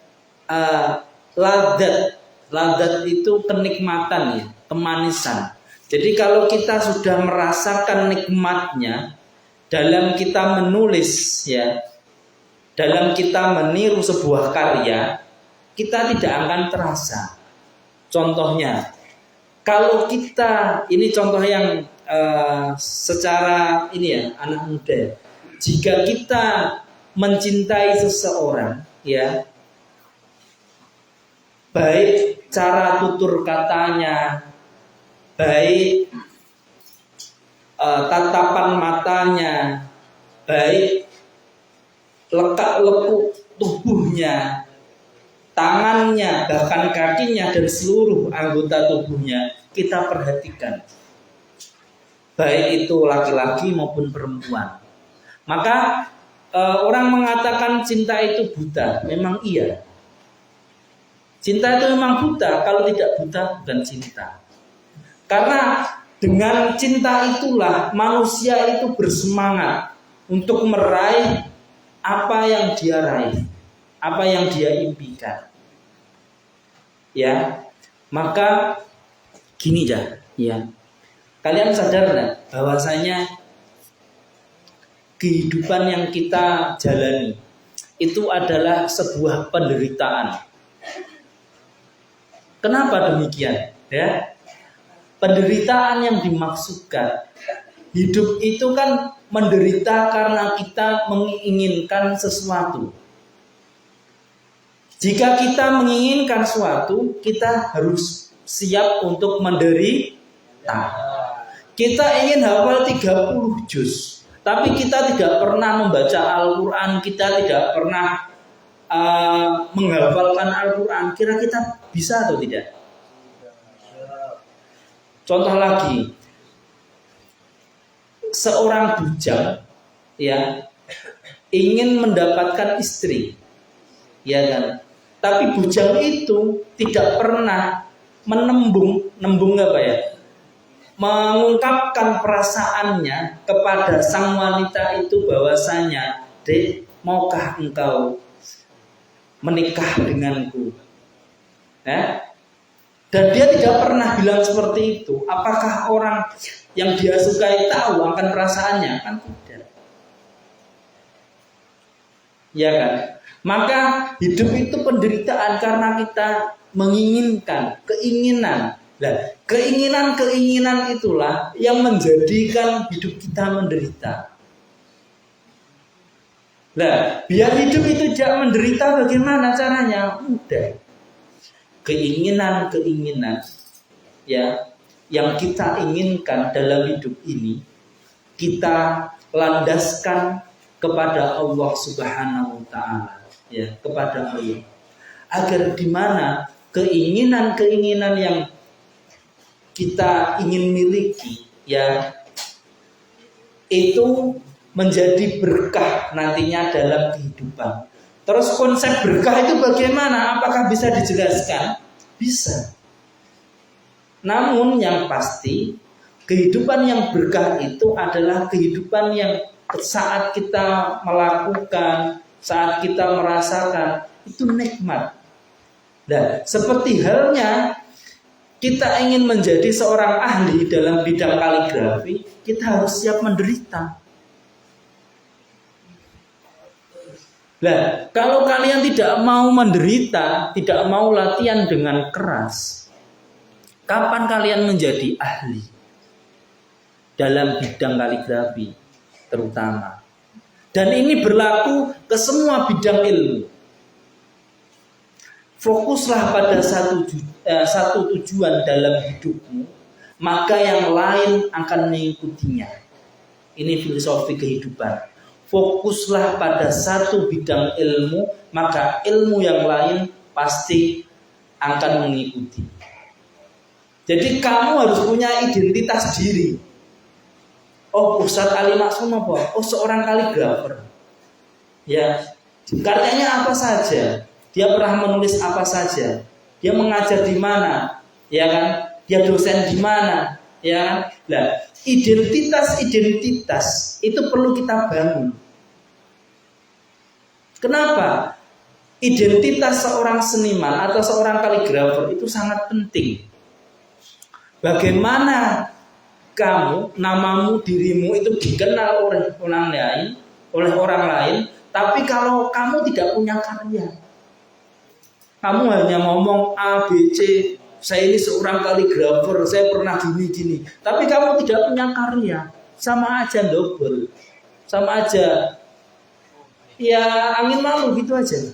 ladat itu kenikmatan ya, kemanisan. Jadi kalau kita sudah merasakan nikmatnya dalam kita menulis ya, dalam kita meniru sebuah karya, kita tidak akan terasa. Contohnya, kalau kita, ini contoh yang secara ini ya, anak muda. Jika kita mencintai seseorang ya, baik cara tutur katanya, baik tatapan matanya, baik lekuk tubuhnya, tangannya, bahkan kakinya dan seluruh anggota tubuhnya kita perhatikan, baik itu laki-laki maupun perempuan. Maka orang mengatakan cinta itu buta, memang iya. Cinta itu memang buta, kalau tidak buta bukan cinta. Karena dengan cinta itulah manusia itu bersemangat untuk meraih apa yang dia raih, apa yang dia impikan. Ya, maka gini ya. Kalian sadar nggak bahwasanya kehidupan yang kita jalani itu adalah sebuah penderitaan. Kenapa demikian? Ya. Penderitaan yang dimaksudkan, hidup itu kan menderita karena kita menginginkan sesuatu. Jika kita menginginkan sesuatu, kita harus siap untuk menderita. Kita ingin hafal 30 juz, tapi kita tidak pernah membaca Al-Quran, kita tidak pernah menghafalkan Al-Quran, kira kita bisa atau tidak? Contoh lagi, seorang bujang ya ingin mendapatkan istri, ya kan? Tapi bujang itu tidak pernah nembung apa ya? Mengungkapkan perasaannya kepada sang wanita itu bahwasanya, "Dek, maukah engkau menikah denganku?" Dan dia tidak pernah bilang seperti itu. Apakah orang yang dia sukai tahu akan perasaannya? Kan tidak. Ya kan? Maka hidup itu penderitaan karena kita menginginkan, keinginan. Nah, keinginan itulah yang menjadikan hidup kita menderita. Nah, biar hidup itu tidak menderita bagaimana caranya? Mudah. Keinginan ya yang kita inginkan dalam hidup ini kita landaskan kepada Allah Subhanahu wa taala, ya, kepada Allah. Agar di mana keinginan yang kita ingin miliki, ya, itu menjadi berkah nantinya dalam kehidupan. Terus konsep berkah itu bagaimana? Apakah bisa dijelaskan? Bisa. Namun yang pasti kehidupan yang berkah itu adalah kehidupan yang saat kita melakukan, saat kita merasakan itu nikmat. Nah, seperti halnya kita ingin menjadi seorang ahli dalam bidang kaligrafi, kita harus siap menderita. Nah, kalau kalian tidak mau menderita, tidak mau latihan dengan keras, kapan kalian menjadi ahli dalam bidang kaligrafi terutama? Dan ini berlaku ke semua bidang ilmu. Fokuslah pada satu tujuan dalam hidupmu, maka yang lain akan mengikutinya. Ini filosofi kehidupan. Fokuslah pada satu bidang ilmu, maka ilmu yang lain pasti akan mengikuti. Jadi kamu harus punya identitas diri. Oh, Ustadz Ali Maksum apa? Oh, seorang kaligrafer. Ya, karyanya apa saja? Dia pernah menulis apa saja? Dia mengajar di mana? Ya kan? Dia dosen di mana? Ya kan? Nah, identitas itu perlu kita bangun. Kenapa? Identitas seorang seniman atau seorang kaligrafer itu sangat penting. Bagaimana kamu, namamu, dirimu itu dikenal oleh orang lain, tapi kalau kamu tidak punya karya, kamu hanya ngomong A, B, C, saya ini seorang kaligrafer, saya pernah gini, tapi kamu tidak punya karya, sama aja double, sama aja, ya angin lalu gitu aja.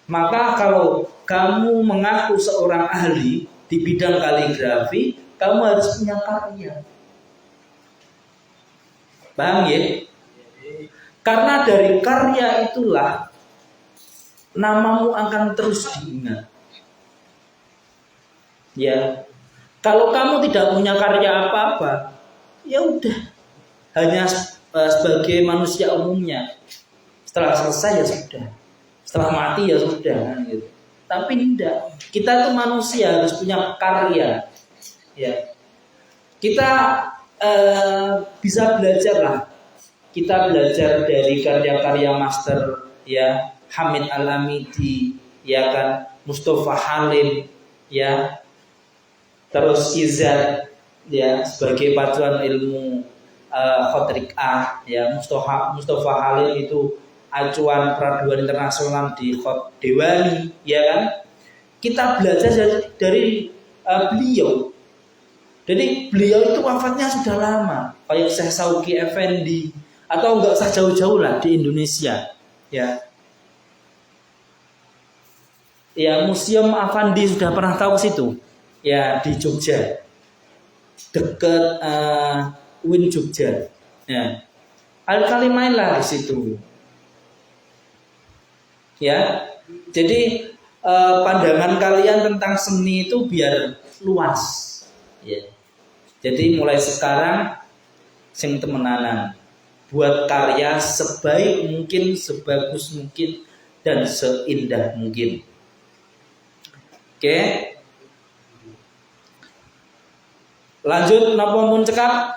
Maka kalau kamu mengaku seorang ahli di bidang kaligrafi, kamu harus punya karya. Paham ya? Karena dari karya itulah namamu akan terus diingat. Ya, kalau kamu tidak punya karya apa-apa, ya udah, hanya sebagai manusia umumnya. Setelah selesai ya sudah, setelah mati ya sudah, gitu. Tapi tidak, kita itu manusia harus punya karya. Ya, kita bisa belajar lah. Kita belajar dari karya-karya master, ya, Hamid Al-Amidi, ya kan, Mustafa Halim, ya, terus Izzat, ya, sebagai pacuan ilmu Khotrik A, ya, Mustafa Halim itu acuan peraduan internasional di Khot Dewani, ya kan. Kita belajar dari beliau. Jadi beliau itu wafatnya sudah lama, kayak Syekh Sauki Effendi, atau enggak usah jauh-jauh lah di Indonesia, ya. Ya, Museum Avandi sudah pernah tahu situ, ya, di Jogja, dekat UIN Jogja. Ya, Kali-kali mainlah di situ. Ya. Jadi pandangan kalian tentang seni itu biar luas. Ya. Jadi mulai sekarang sing temenanan, buat karya sebaik mungkin, sebagus mungkin, dan seindah mungkin. Oke. Lanjut napa pun cekap?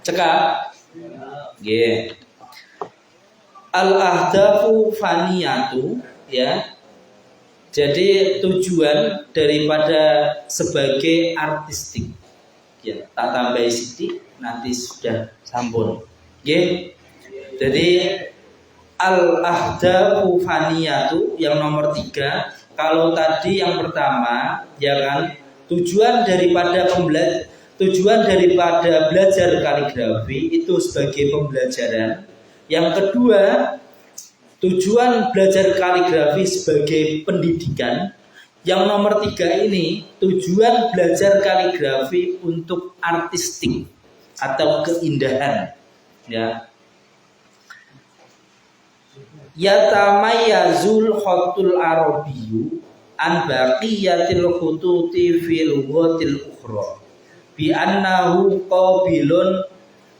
Cekap. Nggih. Al-ahdafu faniyatu, ya. Jadi tujuan daripada sebagai artistik. Ya, tak tambahi sidik nanti sudah sampun. Nggih. Jadi al-ahdafu faniyatu yang nomor 3. Kalau tadi yang pertama, ya kan, tujuan daripada belajar kaligrafi itu sebagai pembelajaran. Yang kedua, tujuan belajar kaligrafi sebagai pendidikan. Yang nomor 3 ini, tujuan belajar kaligrafi untuk artistik atau keindahan. Ya. Yatamayyazul khatul arabiyyu an baqiyatil khututi fil lughatil ukhra bi annahu qabilun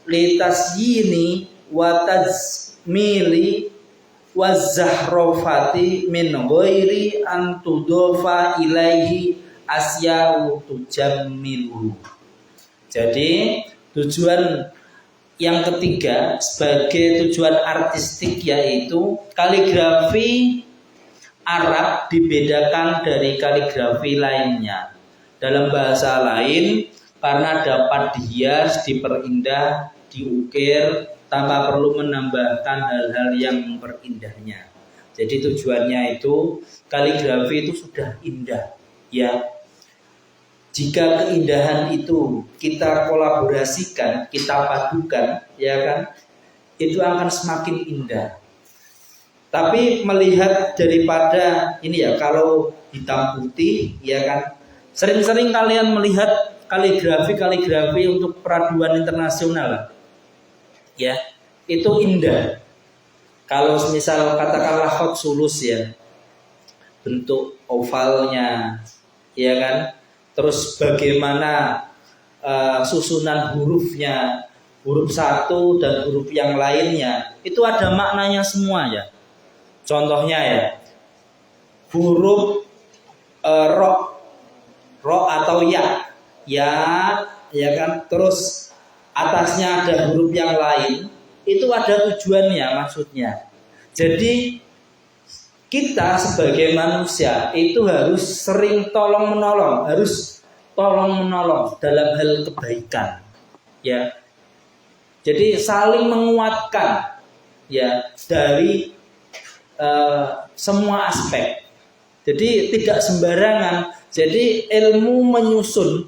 litasyini wa tajmili wa zahrafati min ghairi an tudofa ilaihi asya'u tujammilu. Jadi tujuan yang ketiga sebagai tujuan artistik yaitu kaligrafi Arab dibedakan dari kaligrafi lainnya. Dalam bahasa lain, karena dapat dihias, diperindah, diukir tanpa perlu menambahkan hal-hal yang memperindahnya. Jadi tujuannya itu kaligrafi itu sudah indah, ya. Jika keindahan itu kita kolaborasikan, kita padukan, ya kan, itu akan semakin indah. Tapi melihat daripada ini ya, kalau hitam putih, ya kan, sering-sering kalian melihat kaligrafi untuk peraduan internasional, ya, itu indah. Kalau misal katakanlah hot sulus ya, bentuk ovalnya, ya kan, terus bagaimana susunan hurufnya, huruf satu dan huruf yang lainnya, itu ada maknanya semua ya. Contohnya ya, huruf ro atau ya kan, terus atasnya ada huruf yang lain, itu ada tujuannya, maksudnya. Jadi kita sebagai manusia itu harus sering tolong menolong dalam hal kebaikan, ya. Jadi saling menguatkan, ya, dari semua aspek. Jadi tidak sembarangan. Jadi ilmu menyusun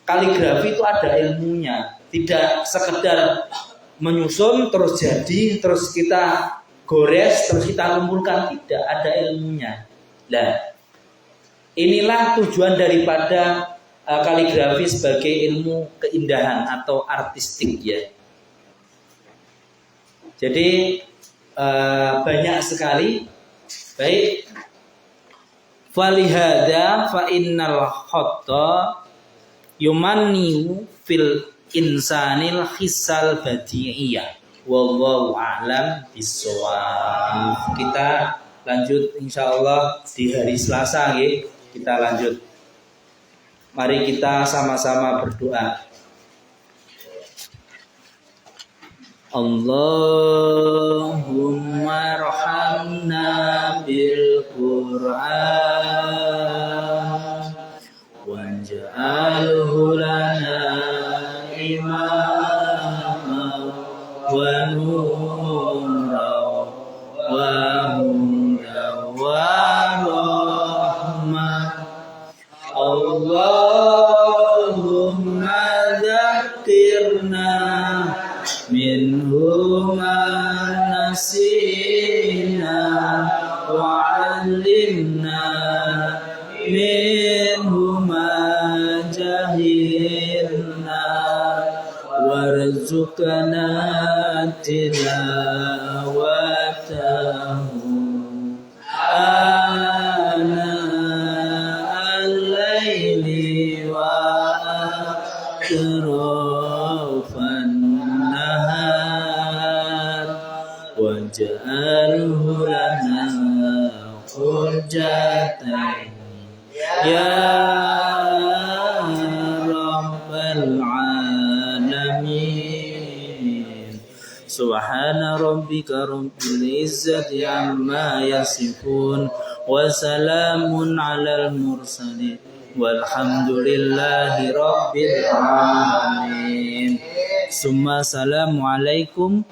kaligrafi itu ada ilmunya. Tidak sekedar menyusun terus jadi, terus kita gores, terus kita kumpulkan, tidak, ada ilmunya. Nah, inilah tujuan daripada kaligrafi sebagai ilmu keindahan atau artistik, ya. Jadi banyak sekali. Baik. Falihada fa innal khatta yumanniu fil insanil khisal badi'iyah. Wallahu a'lam bishawab. Kita lanjut insyaallah di hari Selasa nggih. Kita lanjut. Mari kita sama-sama berdoa. Allahumma rahamna bil Qur'an waj'alhu lana imama wa nura wa huda wa rahmah. Allahumma dzakirna minhu ma nasina wa 'allimna minhu ma jahilna warzuqna tilawatahu ana al-laili wa atrafan nahar waj'alhu lana hujjatan ya rabbal alamin. Subhana rabbika rabbil izzati amma yasifun wa salamun alal mursalin walhamdulillahi rabbil alamin. Summa assalamualaikum